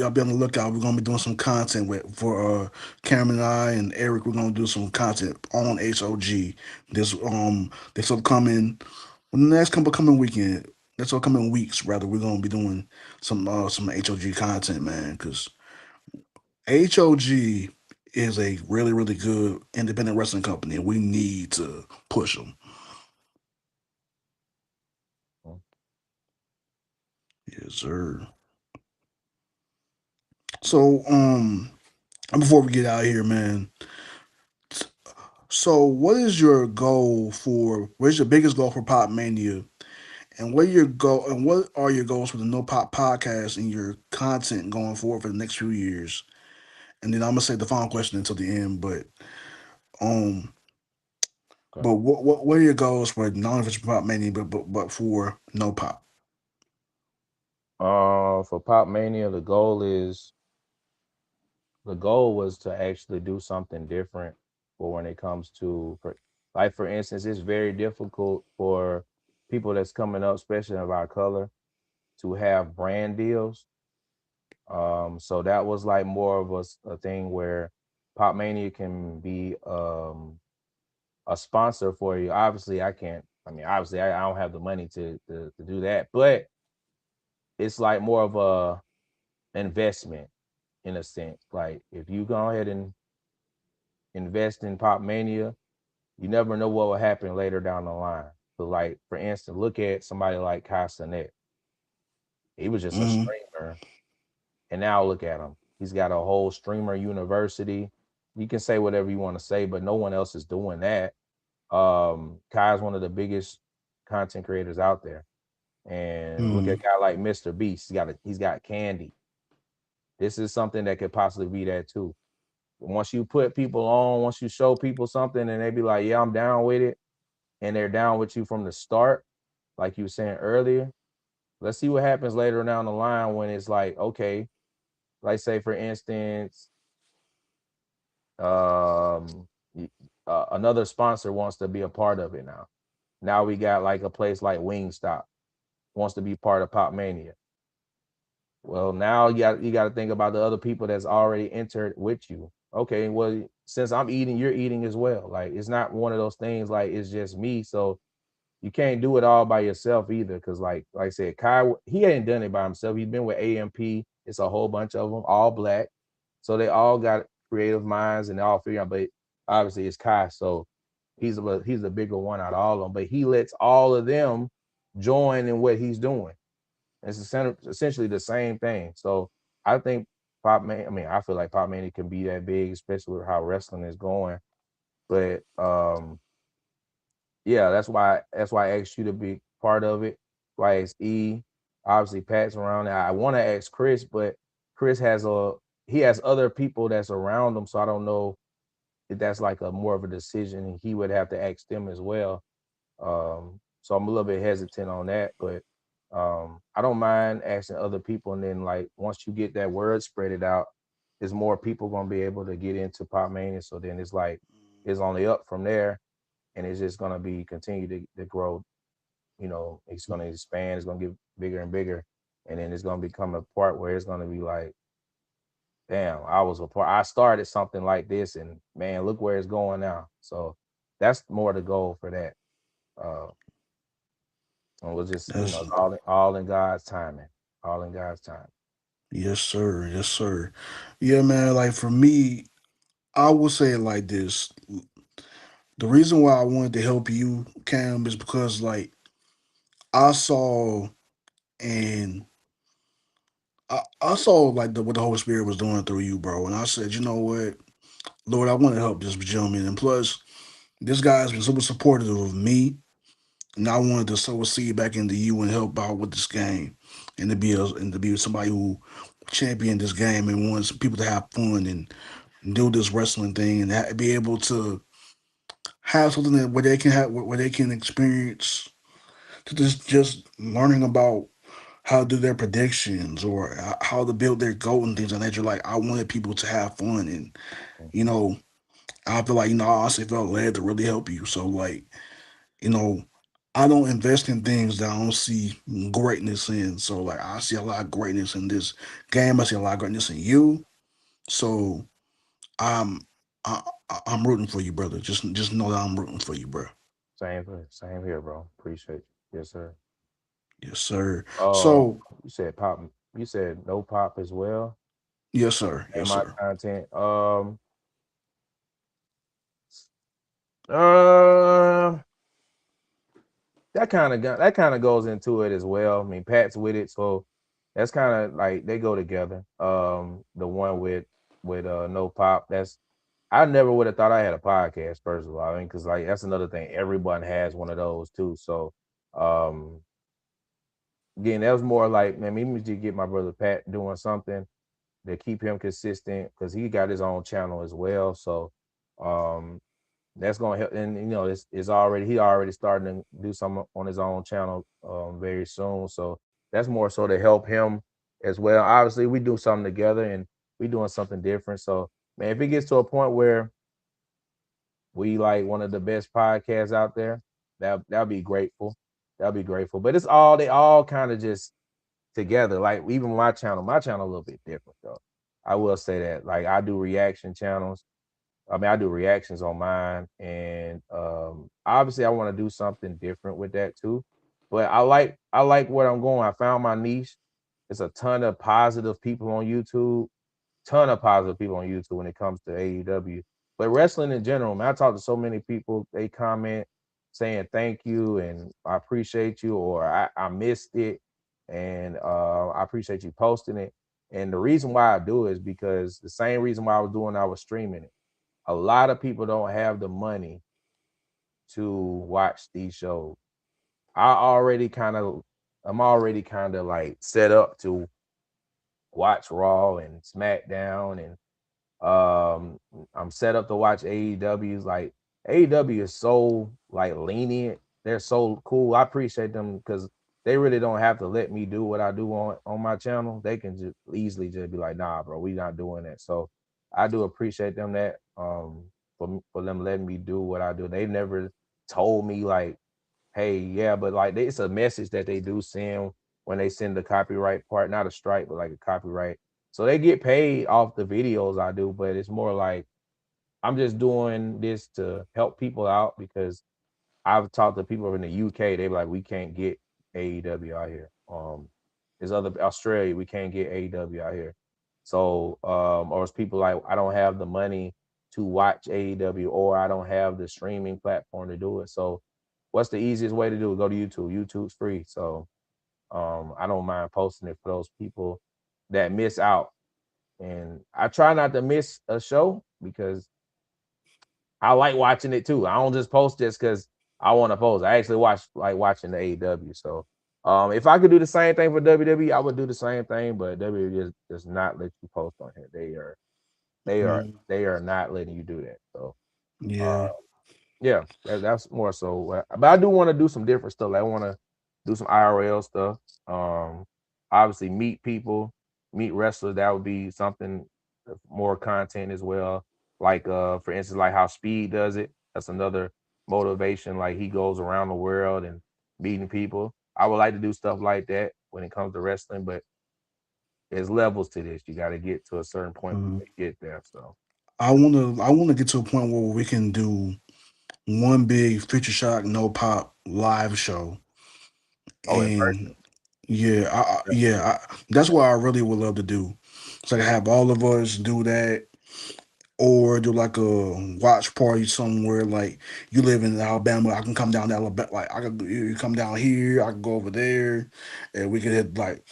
be on the lookout. We're gonna be doing some content for Cameron and I and Eric. We're gonna do some content on HOG. This upcoming when the next couple coming weekend. This upcoming weeks rather. We're gonna be doing some HOG content, man. Because HOG is a really really good independent wrestling company, and we need to push them. Mm, Yes, sir. So before we get out of here, man. So, what is your biggest goal for Pop Mania? And what are your goals for the No Pop podcast and your content going forward for the next few years? And then I'm gonna say the final question until the end, um okay. what are your goals for not only for Pop Mania but for No Pop? For Pop Mania, the goal was to actually do something different for when it comes to, for instance, it's very difficult for people that's coming up, especially of our color, to have brand deals. So that was like more of a thing where Pop Mania can be a sponsor for you. Obviously, I can't. I mean, obviously, I don't have the money to do that, but it's like more of a investment in a sense. Like if you go ahead and invest in Pop Mania, you never know what will happen later down the line. So, like for instance, look at somebody like Kai Cenat. He was just a Mm-hmm. streamer, and now look at him. He's got a whole streamer university. You can say whatever you want to say, but no one else is doing that. Kai is one of the biggest content creators out there. And look at a guy like Mr. Beast. He's got Candy. This is something that could possibly be that too. Once you put people on, once you show people something and they be like, yeah, I'm down with it, and they're down with you from the start, like you were saying earlier, let's see what happens later down the line when it's like, okay, like say for instance, um, another sponsor wants to be a part of it now. Now we got like a place like Wingstop wants to be part of Pop Mania. Well, now you got to think about the other people that's already entered with you. Okay, well, since I'm eating, you're eating as well. Like it's not one of those things like it's just me. So you can't do it all by yourself either. Because like I said, Kai, he ain't done it by himself. He's been with AMP. It's a whole bunch of them, all black. So they all got creative minds and they all figure out. But obviously it's Kai, so he's the bigger one out of all of them. But he lets all of them join in what he's doing. It's essentially the same thing. So I think I feel like Pop Mania can be that big, especially with how wrestling is going. But yeah, that's why I asked you to be part of it. Why it's E. Obviously, Pat's around. I want to ask Chris, but Chris he has other people that's around him, so I don't know if that's like a more of a decision. He would have to ask them as well. So I'm a little bit hesitant on that, but I don't mind asking other people. And then like once you get that word spread it out, there's more people gonna be able to get into Pop Mania. So then it's like it's only up from there, and it's just gonna be continue to grow. It's gonna expand. It's gonna get bigger and bigger, and then it's gonna become a part where it's gonna be like, damn, I was a part. I started something like this, and man, look where it's going now. So that's more the goal for that. Uh, And we'll just, That's it's all in God's timing. All in God's time. yes, sir. Yes, sir. Yeah, man. Like for me, I will say it like this: the reason why I wanted to help you, Cam, is because like I saw and I saw like what the Holy Spirit was doing through you, bro. And I said, you know what, Lord, I want to help this gentleman. And plus, this guy's been super supportive of me, and I wanted to sow a seed back into you and help out with this game, and to be somebody who champion this game and wants people to have fun and do this wrestling thing and be able to have something that where they can have where they can experience to just learning about how to do their predictions or how to build their goal and things like that. You're like, I wanted people to have fun and you know, I feel like, I honestly felt led to really help you. So like, you know, I don't invest in things that I don't see greatness in. So like I see a lot of greatness in this game. I see a lot of greatness in you. So I'm I, I'm rooting for you, brother. Just know that I'm rooting for you, bro. Same here, bro. Appreciate you. Yes, sir. Yes, sir. Uh, So you said pop. You said no pop as well yes, sir. in Yes, my sir. content. Uh, that kind of goes into it as well. I mean, Pat's with it, so that's kind of like they go together. The one with no pop. I never would have thought I had a podcast, first of all. I mean, because like that's another thing. Everyone has one of those too. So um again, that was more like, man, maybe to get my brother Pat doing something to keep him consistent because he got his own channel as well. So um that's gonna help. And it's already he already starting to do something on his own channel very soon. So that's more so to help him as well. Obviously, we do something together and we doing something different. So, man, if it gets to a point where we like one of the best podcasts out there, that'll be grateful. That'll be grateful. But they all kind of just together. Like even my channel a little bit different though. I will say that. Like I do reaction channels. I mean, I do reactions on mine, and obviously, I want to do something different with that too. But I like where I'm going. I found my niche. There's a ton of positive people on YouTube. Ton of positive people on YouTube when it comes to AEW. But wrestling in general, man, I talk to so many people. They comment saying thank you and I appreciate you, or I missed it, and I appreciate you posting it. And the reason why I do it is because the same reason why I was streaming it. A lot of people don't have the money to watch these shows. I'm already kind of like set up to watch Raw and SmackDown, and I'm set up to watch AEW's. Like AEW is so like lenient. They're so cool. I appreciate them because they really don't have to let me do what I do on my channel. They can just easily just be like, nah, bro, we not doing that. So I do appreciate them that for them letting me do what I do. They never told me like, hey, yeah, but like it's a message that they do send when they send the copyright part, not a strike, but like a copyright. So they get paid off the videos I do, but it's more like I'm just doing this to help people out because I've talked to people in the UK. They be like, we can't get AEW out here. There's other Australia, we can't get AEW out here. So, or it's people like I don't have the money to watch AEW, or I don't have the streaming platform to do it. So, what's the easiest way to do it? Go to YouTube. YouTube's free. So, I don't mind posting it for those people that miss out. And I try not to miss a show because I like watching it too. I don't just post just because I want to post. I actually like watching the AEW. So if I could do the same thing for WWE, I would do the same thing. But WWE just does not let you post on here. They are not letting you do that. So Yeah. yeah, that's more so. But I do want to do some different stuff. Like I want to do some IRL stuff. Um, Obviously meet people, meet wrestlers. That would be something more content as well. Like for instance, like how Speed does it. That's another motivation. Like he goes around the world and meeting people. I would like to do stuff like that when it comes to wrestling, but there's levels to this. You got to get to a certain point before you get there. So I wanna get to a point where we can do one big Future Shock No Pop live show. oh, in person. And yeah, that's what I really would love to do. So I can have all of us do that, or do like a watch party somewhere. Like you live in Alabama, I can come down to Alabama. Like you come down here, I can go over there, and we could hit like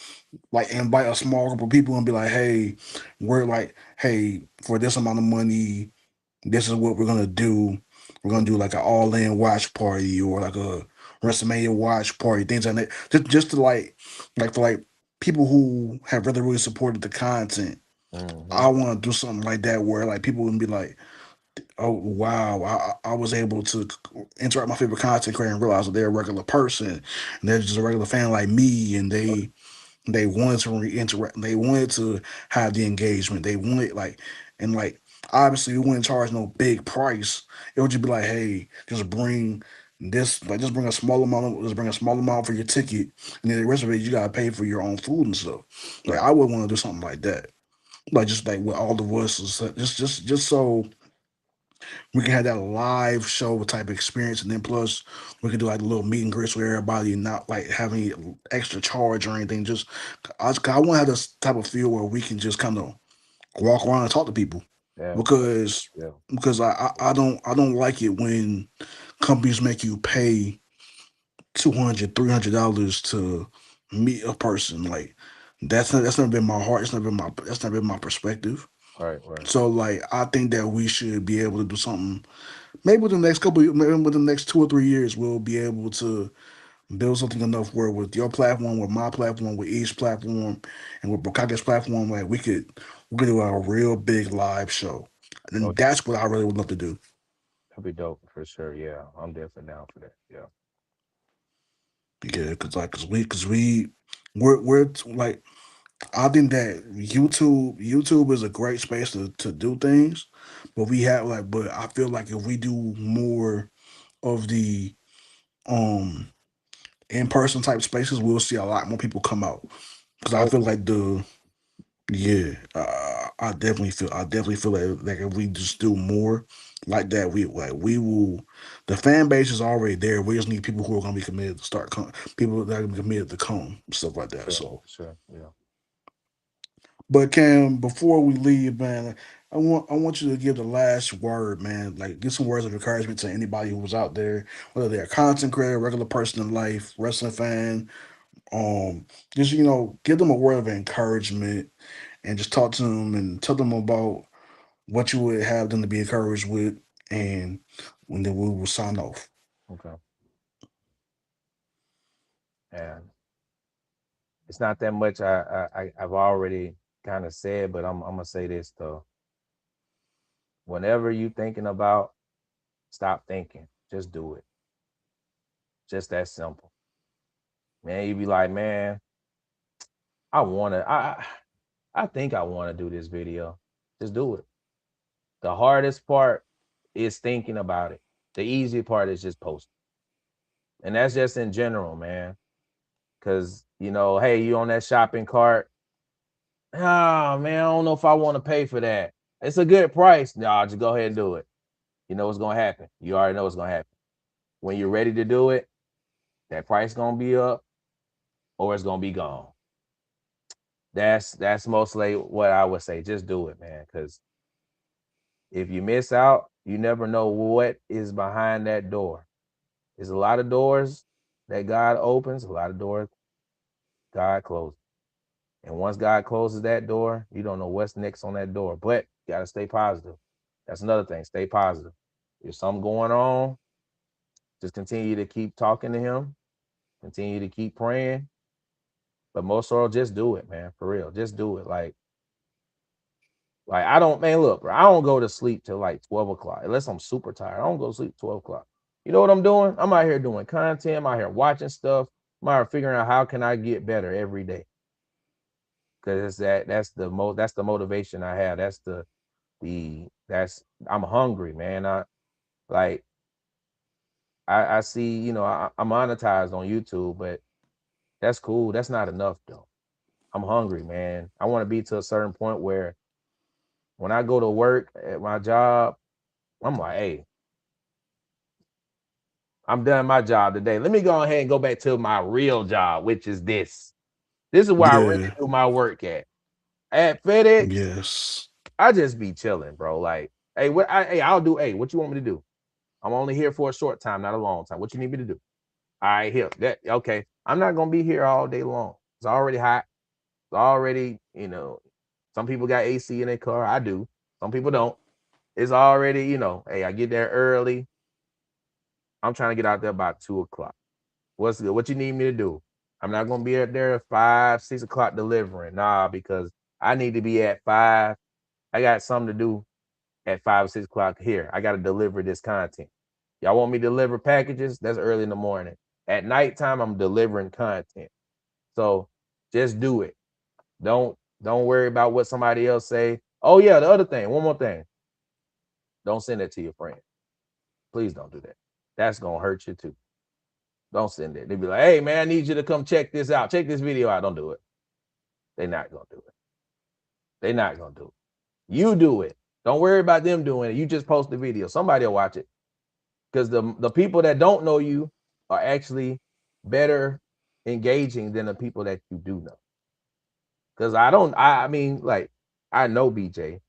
invite a small group of people and be like, hey, we're like, hey, for this amount of money, this is what we're gonna do. We're gonna do like an all-in watch party or like a WrestleMania watch party, things like that. Just to like for like people who have really supported the content. Mm-hmm. I want to do something like that where like people would be like, oh wow, I was able to interact with my favorite content creator and realize that they're a regular person and they're just a regular fan like me, and they wanted to interact. They wanted to have the engagement. They wanted and like obviously we wouldn't charge no big price. It would just be like, hey, just bring this, like just bring a small amount. Just bring a small amount for your ticket, and then the rest of it you gotta pay for your own food and stuff. Like Right. I would want to do something like that. Like just like with all the voices, just so we can have that live show type experience, and then plus we can do like a little meet and greets with everybody, and not like having extra charge or anything. Just I want to have this type of feel where we can just kind of walk around and talk to people, Yeah. because Yeah. I don't like it when companies make you pay $200 $300 to meet a person. Like that's never been my heart. That's never been my perspective. Right. Right. So like I think that we should be able to do something. Maybe within the maybe within the next 2 or 3 years, we'll be able to build something enough where with your platform, with my platform, with each platform, and with Bukage's platform, like we could do a real big live show. Oh, And that's what I really would love to do. that'd be dope for sure. Yeah, I'm definitely down for that. Yeah. Yeah, we're like, I think that YouTube is a great space to do things, but but I feel like if we do more of the um in person type spaces, we'll see a lot more people come out. Because I Oh, feel like I definitely feel like if we just do more like that, we will. The fan base is already there. We just need people who are going to be committed to people that are going to be committed to come, stuff like that. sure, So, sure, yeah. but Cam, before we leave, man, I want you to give the last word, man. Like, give some words of encouragement to anybody who was out there, whether they're a content creator, regular person in life, wrestling fan. Just give them a word of encouragement and just talk to them and tell them about what you would have them to be encouraged with, and then we will sign off. Okay. And it's not that much I've already kind of said, but I'm gonna say this though. Whenever you thinking about, stop thinking. Just do it. Just that simple. Man, you be like, man, I wanna I think I wanna do this video. Just do it. The hardest part is thinking about it. The easy part is just posting. And that's just in general, man. Cause hey, you on that shopping cart. Oh man, I don't know if I want to pay for that. It's a good price. No, just go ahead and do it. You know what's gonna happen. You already know what's gonna happen. When you're ready to do it, that price gonna be up or it's gonna be gone. That's mostly what I would say. Just do it, man. Cause if you miss out, you never know what is behind that door. There's a lot of doors that God opens, a lot of doors God closes. And once God closes that door, you don't know what's next on that door. But you gotta stay positive. That's another thing. Stay positive. If something going on, just continue to keep talking to him, continue to keep praying. But most of all, just do it, man. For real. Just do it. Like I don't, man, look, bro, I don't go to sleep till like 12 o'clock. Unless I'm super tired. I don't go to sleep 12 o'clock. You know what I'm doing? I'm out here doing content. I'm out here watching stuff. I'm out here figuring out how can I get better every day. Because that's the motivation I have. That's I'm hungry, man. Like I see, I'm monetized on YouTube, but that's cool. That's not enough though. I'm hungry, man. I want to be to a certain point where when I go to work at my job, I'm like, hey, I'm done my job today. Let me go ahead and go back to my real job, which is this. This is where I really Yeah. do my work at. At FedEx, Yes. I just be chilling, bro. Like, hey, I'll do. Hey, what you want me to do? I'm only here for a short time, not a long time. What you need me to do? All right, here. That okay. I'm not gonna be here all day long. It's already hot. It's already, some people got AC in their car. I do. Some people don't. It's already, hey, I get there early. I'm trying to get out there by 2 o'clock. What's good? What you need me to do? I'm not gonna be out there at 5, 6 o'clock delivering. Nah, because I need to be at 5. I got something to do at 5 or 6 o'clock here. I gotta deliver this content. Y'all want me to deliver packages? That's early in the morning. At nighttime, I'm delivering content. So just do it. Don't worry about what somebody else say. Oh yeah, the other thing, one more thing. Don't send it to your friend. Please don't do that. That's gonna hurt you too. Don't send it. They be like, hey man, I need you to come check this out. Check this video out. Don't do it. They're not gonna do it. They're not gonna do it. You do it. Don't worry about them doing it. You just post the video. Somebody will watch it. Because the people that don't know you are actually better engaging than the people that you do know. Because I mean, like, I know BJ,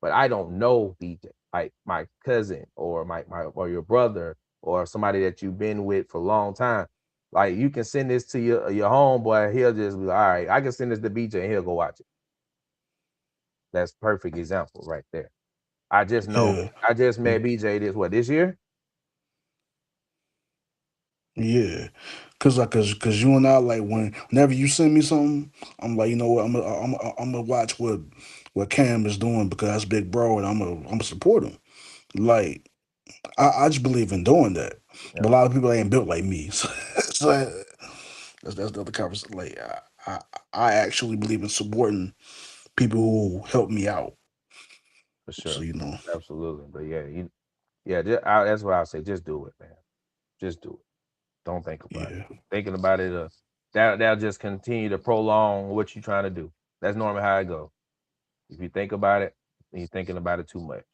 but I don't know BJ, like my cousin or my or your brother or somebody that you've been with for a long time. Like you can send this to your homeboy, he'll just be like, all right, I can send this to BJ and he'll go watch it. That's perfect example right there. Yeah. I just met BJ this year? Yeah. Cause you and I, like, whenever you send me something, I'm like, you know what, I'm gonna watch what Cam is doing because that's big bro, and I'm gonna support him. Like, I just believe in doing that. But Yeah. a lot of people ain't built like me. So, That's the other conversation. Like I actually believe in supporting people who help me out. For So sure. you know, Absolutely. But that's what I say. Just do it, man. Just do it. Don't think about it. yeah, Thinking about it, that'll just continue to prolong what you're trying to do. That's normally how it goes. If you think about it, then you're thinking about it too much.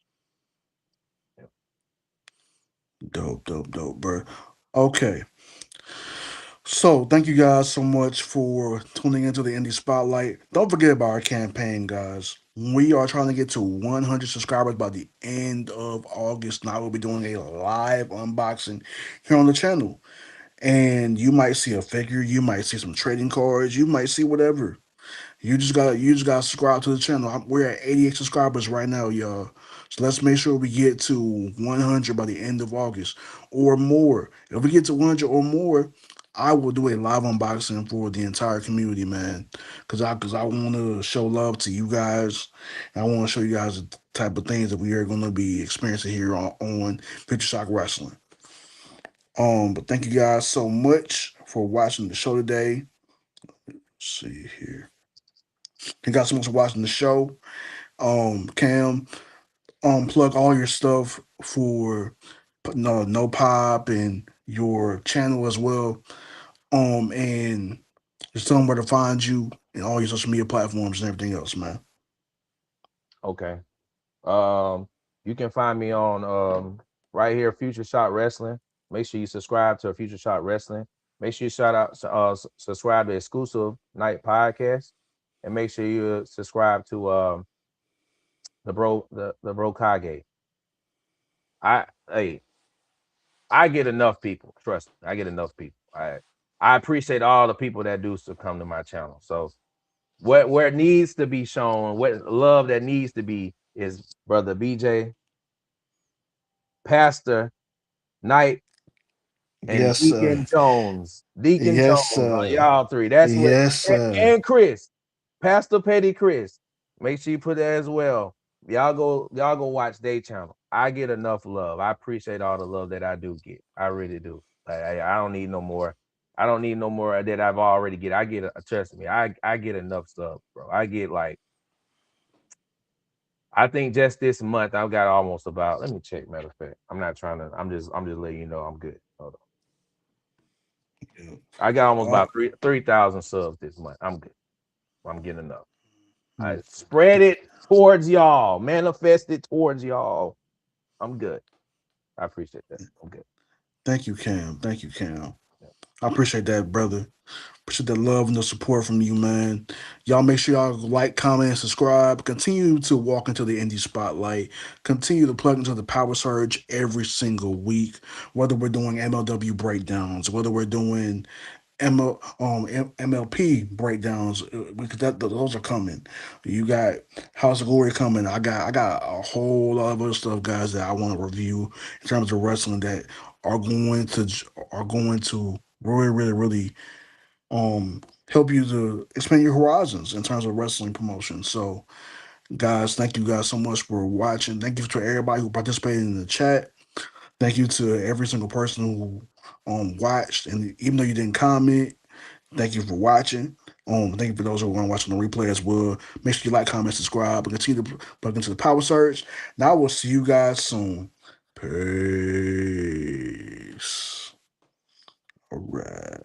Yeah. dope, bro. Okay. So, thank you guys so much for tuning into the Indie Spotlight. Don't forget about our campaign, guys. We are trying to get to 100 subscribers by the end of August. Now, we'll be doing a live unboxing here on the channel. And you might see a figure, you might see some trading cards, you might see whatever. You just gotta subscribe to the channel. We're at 88 subscribers right now, y'all. So let's make sure we get to 100 by the end of August or more. If we get to 100 or more, I will do a live unboxing for the entire community, man. Cause I want to show love to you guys. And I want to show you guys the type of things that we are going to be experiencing here on Future Shock Wrestling. But thank you guys so much for watching the show today. Let's see here. Thank you guys so much for watching the show. Cam, plug all your stuff for no pop and your channel as well. And just tell them where to find you and all your social media platforms and everything else, man. Okay. You can find me on right here, Future Shot Wrestling. Make sure you subscribe to Future Shot Wrestling. Make sure you subscribe to Exclusive Night Podcast, and make sure you subscribe to the Bro Kage. I hey, I get enough people. Trust me, I get enough people. I appreciate all the people that do to come to my channel. So where it needs to be shown, what love that needs to be is Brother BJ, Pastor Knight, and Yes, sir. Deacon Jones. Deacon Yes, Jones, sir. y'all three. That's what Yes, sir. and Chris, Pastor Petty Chris. Make sure you put that as well. Y'all go watch their channel. I get enough love. I appreciate all the love that I do get. I really do. I don't need no more. I don't need no more that I've already get. I get trust me. I get enough stuff, bro. I get like I think just this month I've got almost about. Let me check. Matter of fact, I'm not trying to. I'm just letting you know I'm good. Hold on. Yeah. I got almost Uh, about 3,000 subs this month. I'm good. I'm getting enough. I mm, spread it towards y'all, manifest it towards y'all. I'm good. I appreciate that. I'm good. Thank you, Cam. Thank you, Cam. Yeah. I appreciate that, brother. Appreciate the love and the support from you, man. Y'all make sure y'all like, comment, and subscribe. Continue to walk into the indie spotlight. Continue to plug into the Power Surge every single week. Whether we're doing MLW breakdowns, whether we're doing MLP breakdowns, because those are coming. You got House of Glory coming. I got a whole lot of other stuff, guys, that I want to review in terms of wrestling that are going to really help you to expand your horizons in terms of wrestling promotion. So, guys, thank you guys so much for watching. Thank you to everybody who participated in the chat. Thank you to every single person who watched, and even though you didn't comment, thank you for watching. Thank you for those who are going to watch on the replay as well. Make sure you like, comment, subscribe, and continue to plug into the Power Surge. Now I will see you guys soon. Peace. All right.